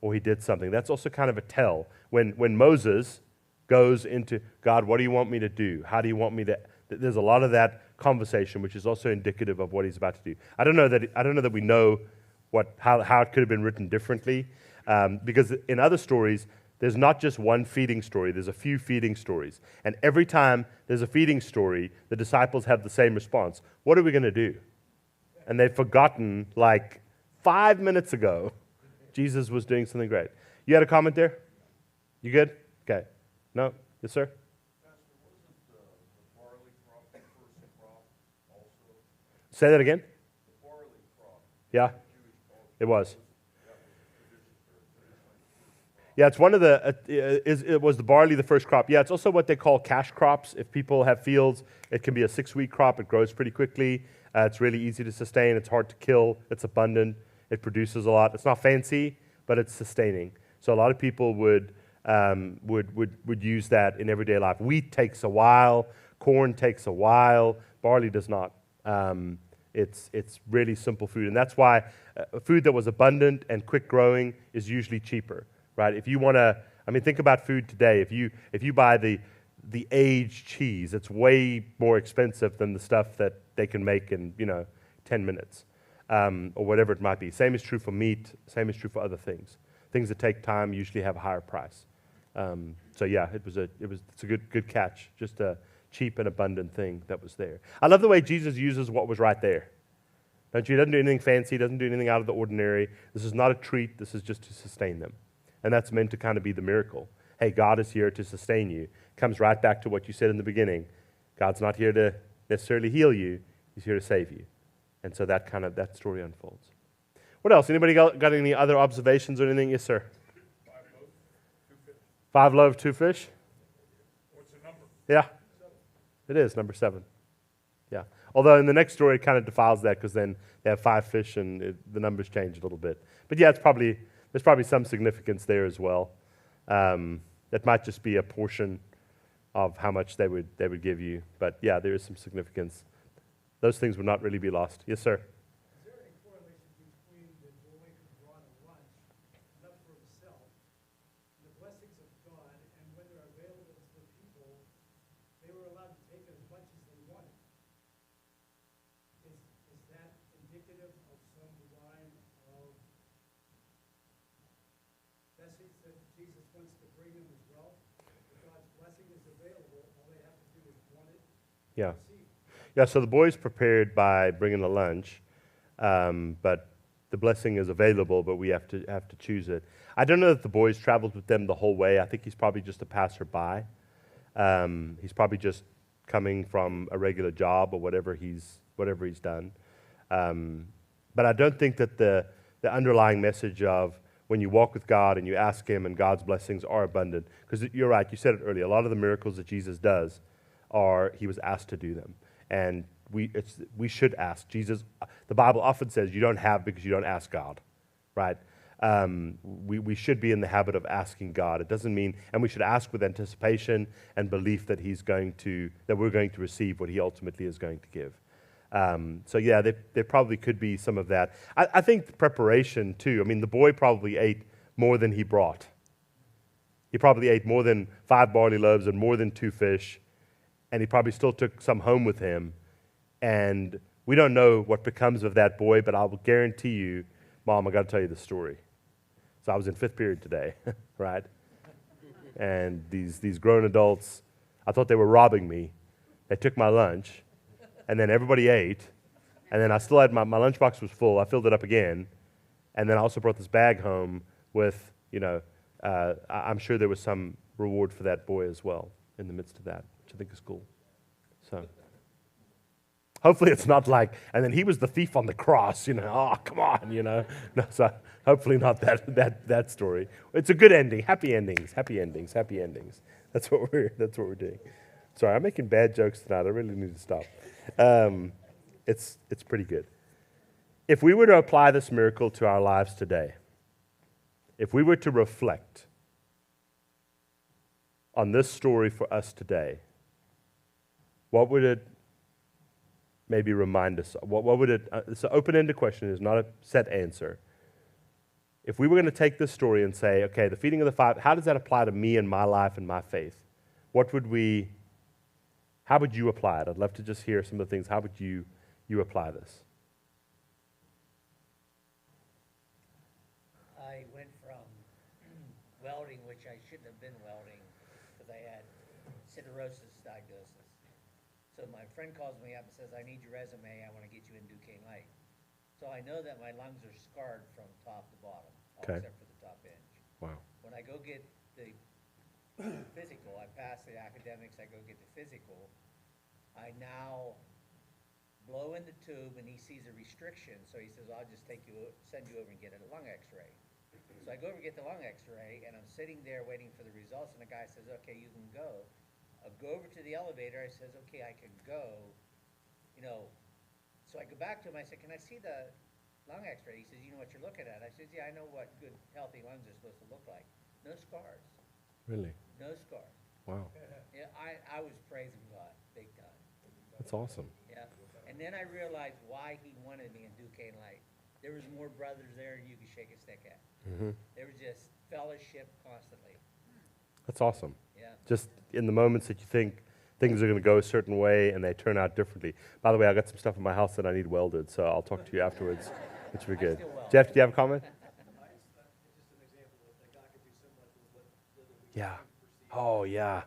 or he did something. That's also kind of a tell. When Moses goes into, God, what do you want me to do? How do you want me to? There's a lot of that conversation, which is also indicative of what he's about to do. I don't know that we know how it could have been written differently, because in other stories, there's not just one feeding story, there's a few feeding stories. And every time there's a feeding story, the disciples have the same response. What are we going to do? And they've forgotten, like 5 minutes ago, Jesus was doing something great. You had a comment there? You good? Okay. No? Yes, sir? Pastor, wasn't the barley crop the first crop also? Say that again? The barley crop, Yeah, Jewish culture, it was. that was traditionally the first crop. Yeah, it's one of the, it was the barley, the first crop. Yeah, it's also what they call cash crops. If people have fields, it can be a 6-week crop. It grows pretty quickly. It's really easy to sustain. It's hard to kill. It's abundant. It produces a lot. It's not fancy, but it's sustaining. So a lot of people would use that in everyday life. Wheat takes a while. Corn takes a while. Barley does not. It's really simple food. And that's why food that was abundant and quick growing is usually cheaper. Right? If you want to, I mean, think about food today. If you buy the aged cheese, it's way more expensive than the stuff that they can make in 10 minutes, or whatever it might be. Same is true for meat. Same is true for other things. Things that take time usually have a higher price. So yeah, it's a good catch. Just a cheap and abundant thing that was there. I love the way Jesus uses what was right there. Don't you? He doesn't do anything fancy. Doesn't do anything out of the ordinary. This is not a treat. This is just to sustain them. And that's meant to kind of be the miracle. Hey, God is here to sustain you. Comes right back to what you said in the beginning. God's not here to necessarily heal you. He's here to save you. And so that story unfolds. What else? Anybody got any other observations or anything? Yes, sir. 5 loaves, 2 fish. 5 loaves, 2 fish? What's the number? Yeah. It is, number 7. Yeah. Although in the next story, it kind of defiles that because then they have 5 fish and the numbers change a little bit. But yeah, there's probably some significance there as well. That might just be a portion of how much they would give you. But yeah, there is some significance. Those things would not really be lost. Yes, sir. Is there any correlation between the boy who brought a lunch, enough for himself, and the blessings of God, and when they're available to the people, they were allowed to take as much as they wanted? Is that indicative of some divine message that Jesus wants to bring them as well? That God's blessing is available, all they have to do is want it, Yeah. receive. Yeah, so the boys prepared by bringing the lunch, but the blessing is available, but we have to choose it. I don't know that the boys traveled with them the whole way. I think he's probably just a passerby. He's probably just coming from a regular job or whatever he's done. But I don't think that the underlying message of when you walk with God and you ask Him and God's blessings are abundant, because you're right, you said it earlier, a lot of the miracles that Jesus does He was asked to do them. And we should ask. Jesus, the Bible often says you don't have because you don't ask God, right? We should be in the habit of asking God. It doesn't mean, and we should ask with anticipation and belief that that we're going to receive what He ultimately is going to give. So yeah, there probably could be some of that. I think the preparation too. I mean, the boy probably ate more than he brought. He probably ate more than 5 barley loaves and more than 2 fish. And he probably still took some home with him. And we don't know what becomes of that boy, but I will guarantee you, Mom, I got to tell you the story. So I was in 5th period today, right? And these grown adults, I thought they were robbing me. They took my lunch, and then everybody ate, and then I still had my lunchbox was full. I filled it up again, and then I also brought this bag home with, I'm sure there was some reward for that boy as well in the midst of that, which I think is cool. So hopefully it's not like, and then he was the thief on the cross, oh, come on, No, so hopefully not that story. It's a good ending. Happy endings, happy endings, happy endings. That's what we're doing. Sorry, I'm making bad jokes tonight. I really need to stop. It's pretty good. If we were to apply this miracle to our lives today, if we were to reflect on this story for us today, what would it maybe remind us of? What would it? It's an open-ended question. It's not a set answer. If we were going to take this story and say, okay, the feeding of the 5, how does that apply to me and my life and my faith? How would you apply it? I'd love to just hear some of the things. How would you apply this? I went from welding, which which I shouldn't have been welding because I had siderosis diagnosis. So my friend calls me up and says, I need your resume, I want to get you in Duquesne Light. So I know that my lungs are scarred from top to bottom, all Okay. except for the top edge. Wow. When I go get the physical, I pass the academics, I go get the physical, I now blow in the tube and he sees a restriction, so he says, I'll just send you over and get a lung x-ray. So I go over and get the lung x-ray and I'm sitting there waiting for the results and the guy says, okay, you can go. I go over to the elevator, I says, okay, I can go, you know. So I go back to him, I said, can I see the lung x-ray? He says, you know what you're looking at? I says, yeah, I know what good, healthy lungs are supposed to look like. No scars, Really? no scars. Wow. Yeah, I was praising God, big time, That's awesome. yeah. And then I realized why he wanted me in Duquesne Light. There was more brothers there than you could shake a stick at. There was just fellowship constantly, That's awesome. yeah. Just in the moments that you think things are going to go a certain way and they turn out differently. By the way, I got some stuff in my house that I need welded, so I'll talk to you afterwards, which will be good. still weld. Jeff, do you have a comment? Yeah. Oh, yeah.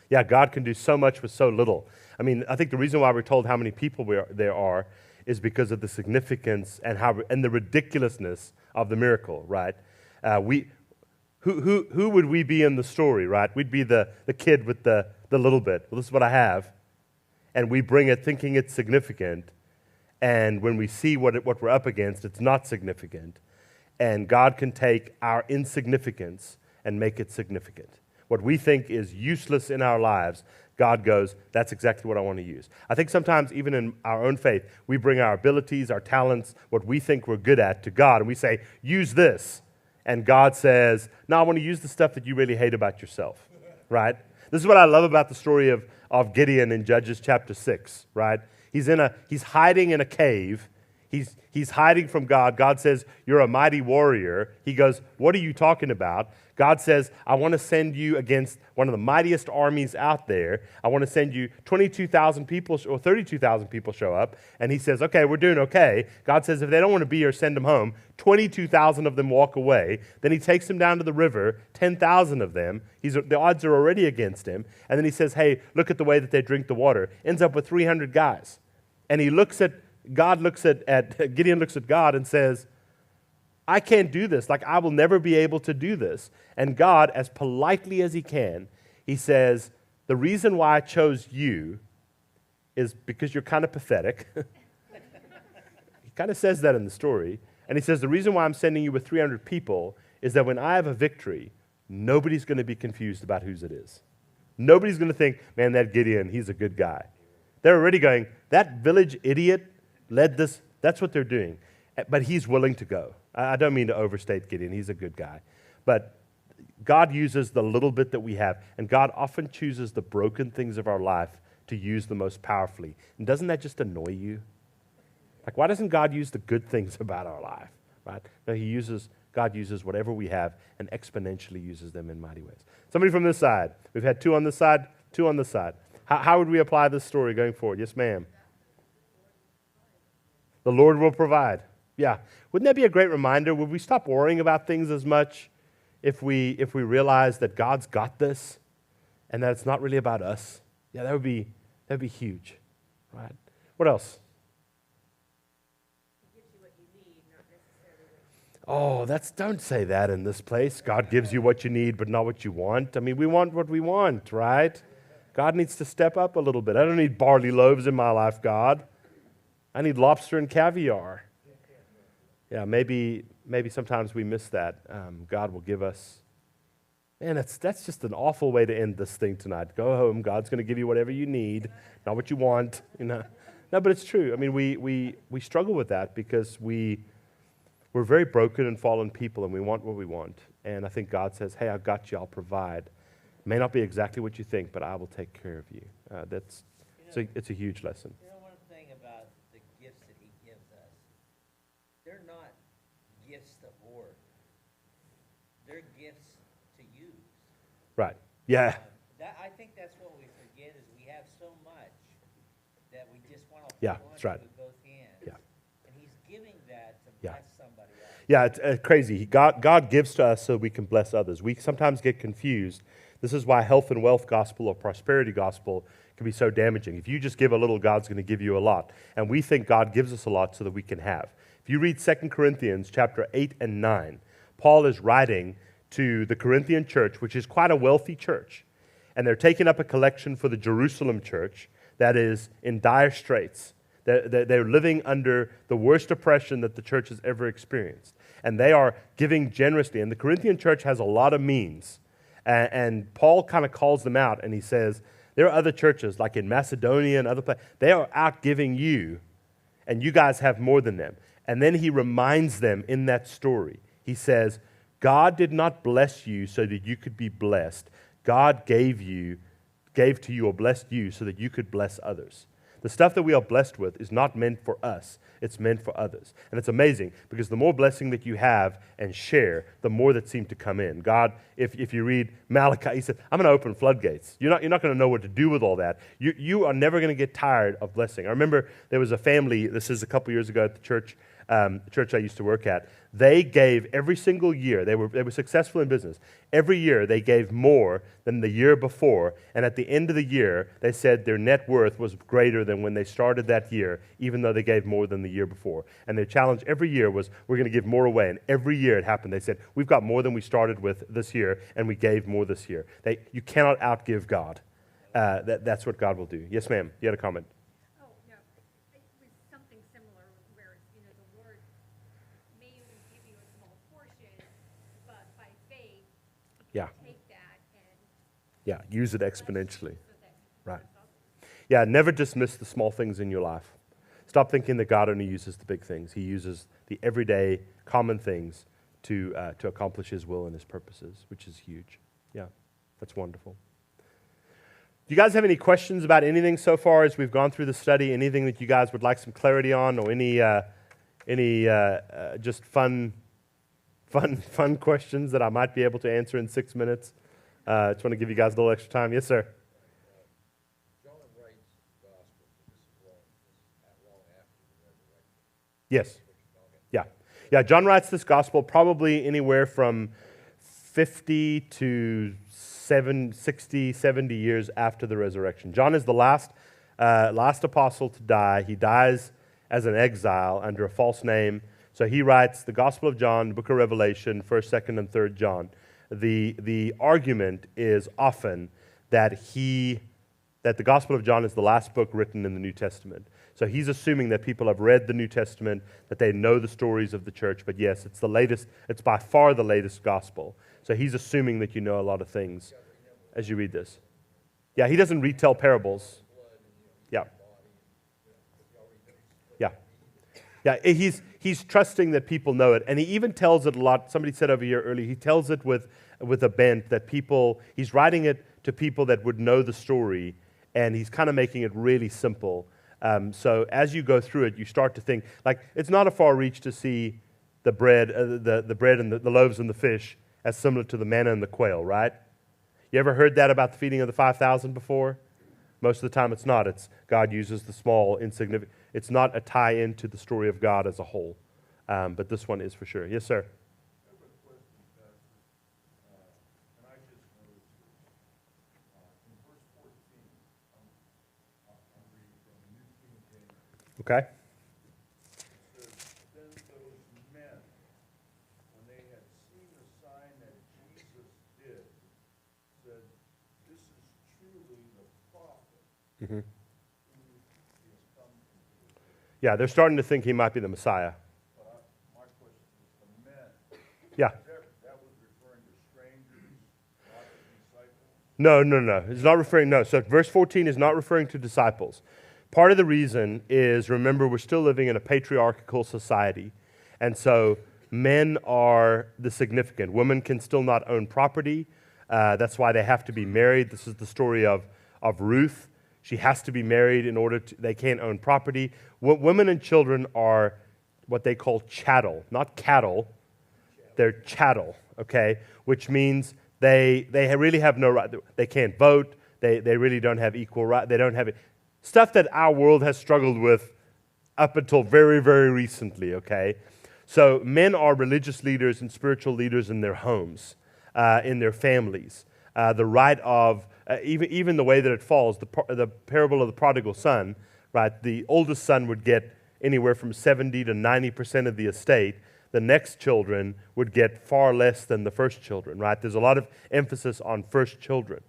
Yeah, God can do so much with so little. I mean, I think the reason why we're told how many people there are is because of the significance and the ridiculousness of the miracle, right? Who would we be in the story, right? We'd be the kid with the little bit. Well, this is what I have. And we bring it thinking it's significant. And when we see what we're up against, it's not significant. And God can take our insignificance and make it significant. What we think is useless in our lives, God goes, that's exactly what I want to use. I think sometimes even in our own faith, we bring our abilities, our talents, what we think we're good at to God, and we say, use this. And God says, no, I want to use the stuff that you really hate about yourself, right? This is what I love about the story of Gideon in Judges chapter 6, right? He's hiding in a cave. He's hiding from God. God says, you're a mighty warrior. He goes, what are you talking about? God says, I want to send you against one of the mightiest armies out there. I want to send you 22,000 people or 32,000 people show up. And he says, okay, we're doing okay. God says, if they don't want to be here, send them home. 22,000 of them walk away. Then he takes them down to the river, 10,000 of them. The odds are already against him. And then he says, hey, look at the way that they drink the water. Ends up with 300 guys. And Gideon looks at God and says, I can't do this. Like, I will never be able to do this. And God, as politely as he can, he says, the reason why I chose you is because you're kind of pathetic. He kind of says that in the story. And he says, the reason why I'm sending you with 300 people is that when I have a victory, nobody's going to be confused about whose it is. Nobody's going to think, man, that Gideon, he's a good guy. They're already going, that village idiot led this. That's what they're doing. But he's willing to go. I don't mean to overstate Gideon. He's a good guy. But God uses the little bit that we have, and God often chooses the broken things of our life to use the most powerfully. And doesn't that just annoy you? Like, why doesn't God use the good things about our life, right? No, God uses whatever we have and exponentially uses them in mighty ways. Somebody from this side. We've had two on this side, two on this side. How would we apply this story going forward? Yes, ma'am. The Lord will provide. Yeah. Wouldn't that be a great reminder? Would we stop worrying about things as much if we realize that God's got this and that it's not really about us? Yeah, that'd be huge. Right? What else? He gives you what you need, not necessarily what you Don't say that in this place. God gives you what you need, but not what you want. I mean, we want what we want, right? God needs to step up a little bit. I don't need barley loaves in my life, God. I need lobster and caviar. Yeah, maybe sometimes we miss that. God will give us. Man, that's just an awful way to end this thing tonight. Go home. God's going to give you whatever you need, not what you want. You know. No, but it's true. I mean, we struggle with that because we're very broken and fallen people, and we want what we want. And I think God says, "Hey, I've got you. I'll provide. May not be exactly what you think, but I will take care of you." It's a huge lesson. You know, one thing about the gifts that he gives us, they're not gifts to hoard. They're gifts to use. Right. Yeah. I think that's what we forget is we have so much that we just want to Yeah, hold on that's right. to with both hands. Yeah. And he's giving that to Yeah. bless somebody else. Yeah, it's crazy. God gives to us so we can bless others. We sometimes get confused. This is why health and wealth gospel or prosperity gospel can be so damaging. If you just give a little, God's going to give you a lot. And we think God gives us a lot so that we can have. If you read 2 Corinthians chapter 8 and 9, Paul is writing to the Corinthian church, which is quite a wealthy church. And they're taking up a collection for the Jerusalem church that is in dire straits. They're living under the worst oppression that the church has ever experienced. And they are giving generously. And the Corinthian church has a lot of means. And Paul kind of calls them out, and he says, there are other churches, like in Macedonia and other places, they are out giving you, and you guys have more than them. And then he reminds them in that story. He says, God did not bless you so that you could be blessed. God gave to you or blessed you so that you could bless others. The stuff that we are blessed with is not meant for us. It's meant for others. And it's amazing because the more blessing that you have and share, the more that seem to come in. God, if you read Malachi, he said, I'm going to open floodgates. You're not going to know what to do with all that. You are never going to get tired of blessing. I remember there was a family, this is a couple years ago at the church I used to work at. They gave every single year. They were successful in business. Every year they gave more than the year before. And at the end of the year, they said their net worth was greater than when they started that year, even though they gave more than the year before. And their challenge every year was, we're going to give more away. And every year it happened. They said, we've got more than we started with this year, and we gave more this year. You cannot outgive God. That's what God will do. Yes, ma'am. You had a comment. Oh, no, it was something similar where, the Lord may only give you a small portion, but by faith, you Yeah. can take that and Yeah, use it exponentially. so that you Right. bless others. Yeah, never dismiss the small things in your life. Stop thinking that God only uses the big things. He uses the everyday, common things to accomplish His will and His purposes, which is huge. Yeah, that's wonderful. Do you guys have any questions about anything so far as we've gone through the study? Anything that you guys would like some clarity on, or any just fun questions that I might be able to answer in 6 minutes? I just want to give you guys a little extra time. Yes, sir. John writes the gospel, but this is long after the resurrection. Yes. Yeah, John writes this gospel probably anywhere from 50 to 60, 70 years after the resurrection. John is the last apostle to die. He dies as an exile under a false name. So he writes the Gospel of John, the book of Revelation, 1st, 2nd, and 3rd John. The argument is often that the Gospel of John is the last book written in the New Testament. So he's assuming that people have read the New Testament, that they know the stories of the church. But yes, it's the latest. It's by far the latest gospel. So he's assuming that you know a lot of things as you read this. Yeah, he doesn't retell parables. Yeah. Yeah. Yeah, he's trusting that people know it. And he even tells it a lot. Somebody said over here earlier, he tells it with a bent that he's writing it to people that would know the story, and he's kind of making it really simple. So as you go through it, you start to think, like, it's not a far reach to see the bread and the loaves and the fish as similar to the manna and the quail, right? You ever heard that about the feeding of the 5,000 before? Most of the time it's not. It's God uses the small, insignificant. It's not a tie-in to the story of God as a whole. But this one is for sure. Yes, sir. I have a question, Pastor, and I just noticed this. In verse 14, I'm reading from the New King James. Okay. It says, then those men, when they had seen the sign that Jesus did, said, this is truly the prophet Mm-hmm. who has come into the world. Yeah, they're starting to think he might be the Messiah. But my question is, the men, Yeah. that was referring to strangers, not the disciples? No. It's not referring, no. So verse 14 is not referring to disciples. Part of the reason is, remember, we're still living in a patriarchal society. And so men are the significant. Women can still not own property. That's why they have to be married. This is the story of Ruth. She has to be married in order to, they can't own property. Women and children are what they call chattel, not cattle. They're chattel, okay? Which means they really have no right. They can't vote. They really don't have equal right. They don't have it. Stuff that our world has struggled with up until very, very recently, okay? So men are religious leaders and spiritual leaders in their homes, in their families. The right of, even the way that it falls, the parable of the prodigal son, right? The oldest son would get anywhere from 70 to 90% of the estate. The next children would get far less than the first children, right? There's a lot of emphasis on first children.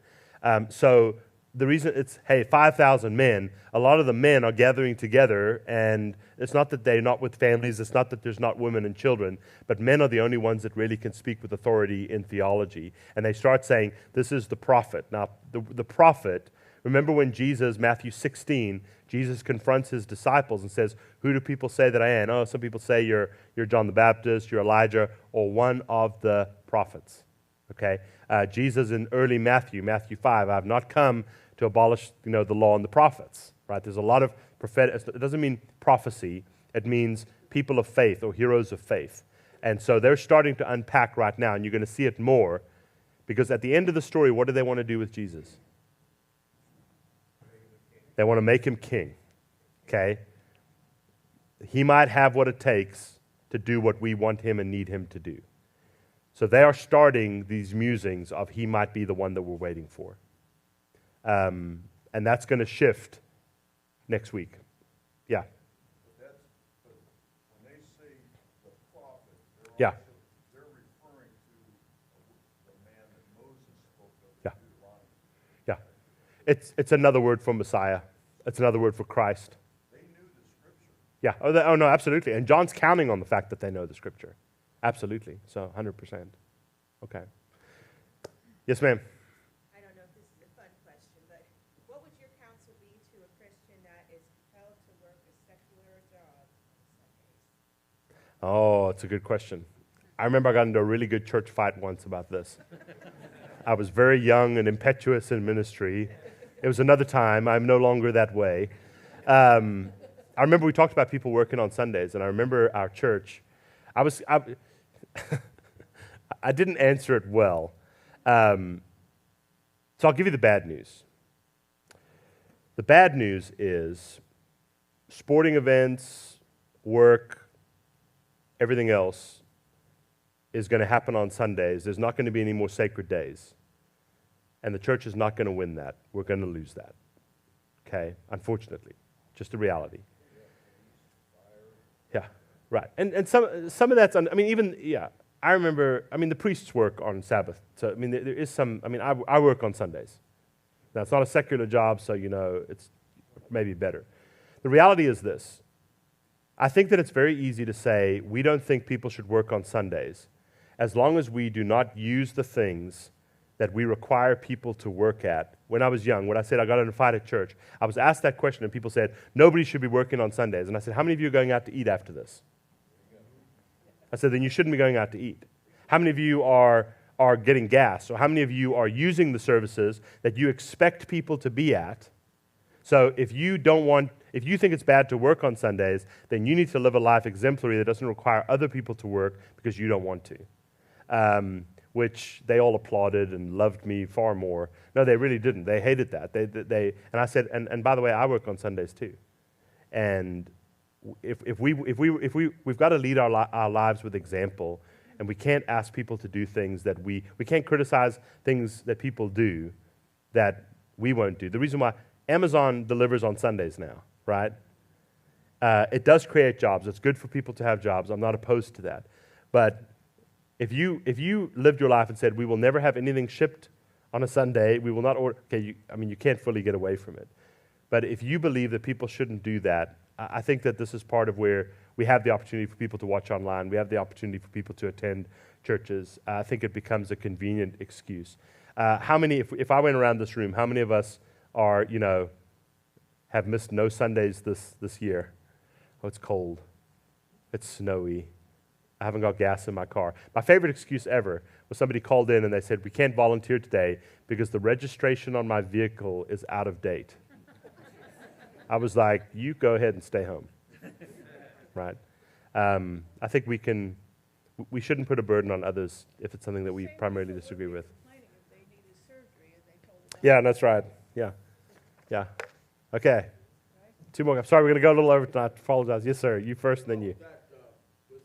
So the reason it's, hey, 5,000 men, a lot of the men are gathering together, and it's not that they're not with families, it's not that there's not women and children, but men are the only ones that really can speak with authority in theology. And they start saying, this is the prophet. Now, the prophet, remember when Jesus, Matthew 16, Jesus confronts his disciples and says, who do people say that I am? Oh, some people say you're John the Baptist, you're Elijah, or one of the prophets. Okay? Jesus in early Matthew 5, I have not come to abolish, the law and the prophets. Right? There's a lot of prophetic. It doesn't mean prophecy. It means people of faith or heroes of faith. And so they're starting to unpack right now, and you're going to see it more, because at the end of the story, what do they want to do with Jesus? They want to make him king. Okay? He might have what it takes to do what we want him and need him to do. So they are starting these musings of he might be the one that we're waiting for. And that's going to shift next week. Yeah. But when they say the prophet, Yeah. they're referring to the man that Moses spoke of in Yeah. Deuteronomy. Yeah. It's another word for Messiah. It's another word for Christ. They knew the scripture. Yeah. Oh, no, absolutely. And John's counting on the fact that they know the scripture. Absolutely. So 100%. Okay. Yes, ma'am. I don't know if this is a fun question, but what would your counsel be to a Christian that is compelled to work a secular job on Sundays? Oh, it's a good question. I remember I got into a really good church fight once about this. I was very young and impetuous in ministry. It was another time. I'm no longer that way. I remember we talked about people working on Sundays, and I remember our church. I didn't answer it well. So I'll give you the bad news. The bad news is sporting events, work, everything else is going to happen on Sundays. There's not going to be any more sacred days. And the church is not going to win that. We're going to lose that. Okay? Unfortunately. Just a reality. Yeah, right. And some of that's, I remember, the priests work on Sabbath. So, there is some, I work on Sundays. Now, it's not a secular job, so, it's maybe better. The reality is this. I think that it's very easy to say we don't think people should work on Sundays as long as we do not use the things that we require people to work at. When I was young, when I said I got in a fight at church, I was asked that question, and people said, nobody should be working on Sundays. And I said, how many of you are going out to eat after this? I said, then you shouldn't be going out to eat. How many of you are getting gas? Or how many of you are using the services that you expect people to be at? So if you think it's bad to work on Sundays, then you need to live a life exemplary that doesn't require other people to work because you don't want to. Which they all applauded and loved me far more. No, they really didn't. They hated that. And I said, and by the way, I work on Sundays too. And if we've got to lead our lives with example, and we can't ask people to do things that we can't criticize things that people do that we won't do. The reason why Amazon delivers on Sundays now, right? It does create jobs. It's good for people to have jobs. I'm not opposed to that. But if you lived your life and said, we will never have anything shipped on a Sunday, we will not order, okay, you can't fully get away from it. But if you believe that people shouldn't do that, I think that this is part of where we have the opportunity for people to watch online. We have the opportunity for people to attend churches. I think it becomes a convenient excuse. How many, if I went around this room, how many of us are, have missed no Sundays this year? Oh, it's cold. It's snowy. I haven't got gas in my car. My favorite excuse ever was somebody called in and they said, we can't volunteer today because the registration on my vehicle is out of date. I was like, you go ahead and stay home. Right? I think we shouldn't put a burden on others if it's something that we primarily disagree with. Yeah, that's right. Yeah. Okay. Two more. I'm sorry, we're going to go a little over tonight. I apologize. Yes, sir. You first, and then you. With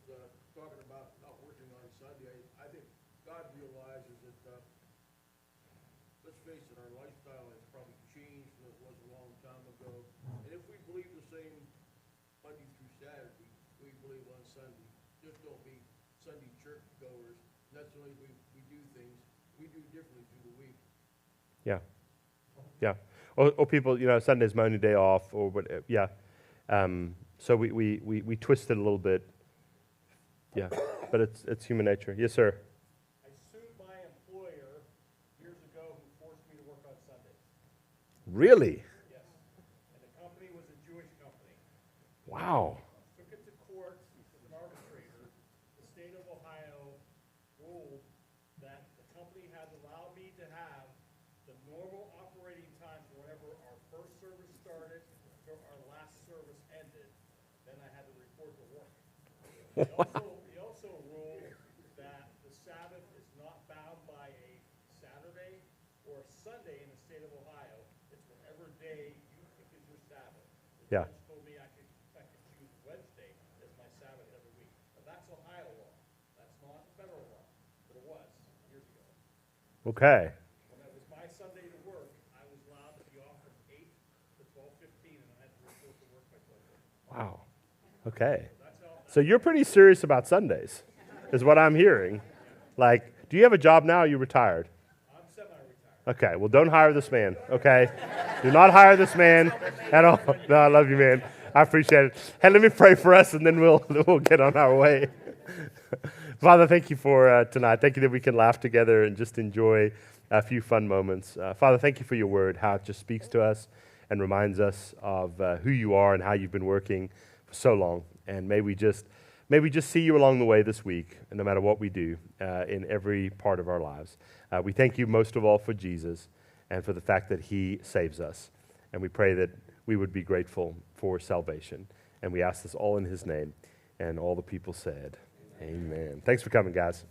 Saturday, we believe on Sunday. Just don't be Sunday church goers. That's the way we do things. We do differently through the week. Yeah. Yeah. Or people, Sunday's my only day off, or what, yeah. So we twist it a little bit. Yeah. But it's human nature. Yes, sir. I sued my employer years ago who forced me to work on Sundays. Really? Yes. And the company was a Jewish company. Wow. Took it to court with an arbitrator. The state of Ohio ruled that the company had allowed me to have the normal operating time from whenever our first service started to our last service ended. Then I had to report to work. He also ruled that the Sabbath is not bound by a Saturday or a Sunday in the state of Ohio. It's whatever day you pick as your Sabbath. The Yeah. judge told me I could choose Wednesday as my Sabbath every week. But that's Ohio law. That's not federal law, but it was years ago. Okay. When it was my Sunday to work, I was allowed to be off from 8 to 12:15, and I had to report to work by 12:30. Wow. Okay. That's how, So you're pretty serious about Sundays, is what I'm hearing. Like, do you have a job now, or are you retired? I'm semi-retired. Okay, well, don't hire this man, okay? Do not hire this man at all. No, I love you, man. I appreciate it. Hey, let me pray for us, and then we'll get on our way. Father, thank you for tonight. Thank you that we can laugh together and just enjoy a few fun moments. Father, thank you for your word, how it just speaks to us and reminds us of who you are and how you've been working for so long. And may we just see you along the way this week, and no matter what we do in every part of our lives. We thank you most of all for Jesus and for the fact that he saves us. And we pray that we would be grateful for salvation. And we ask this all in his name. And all the people said, amen. Thanks for coming, guys.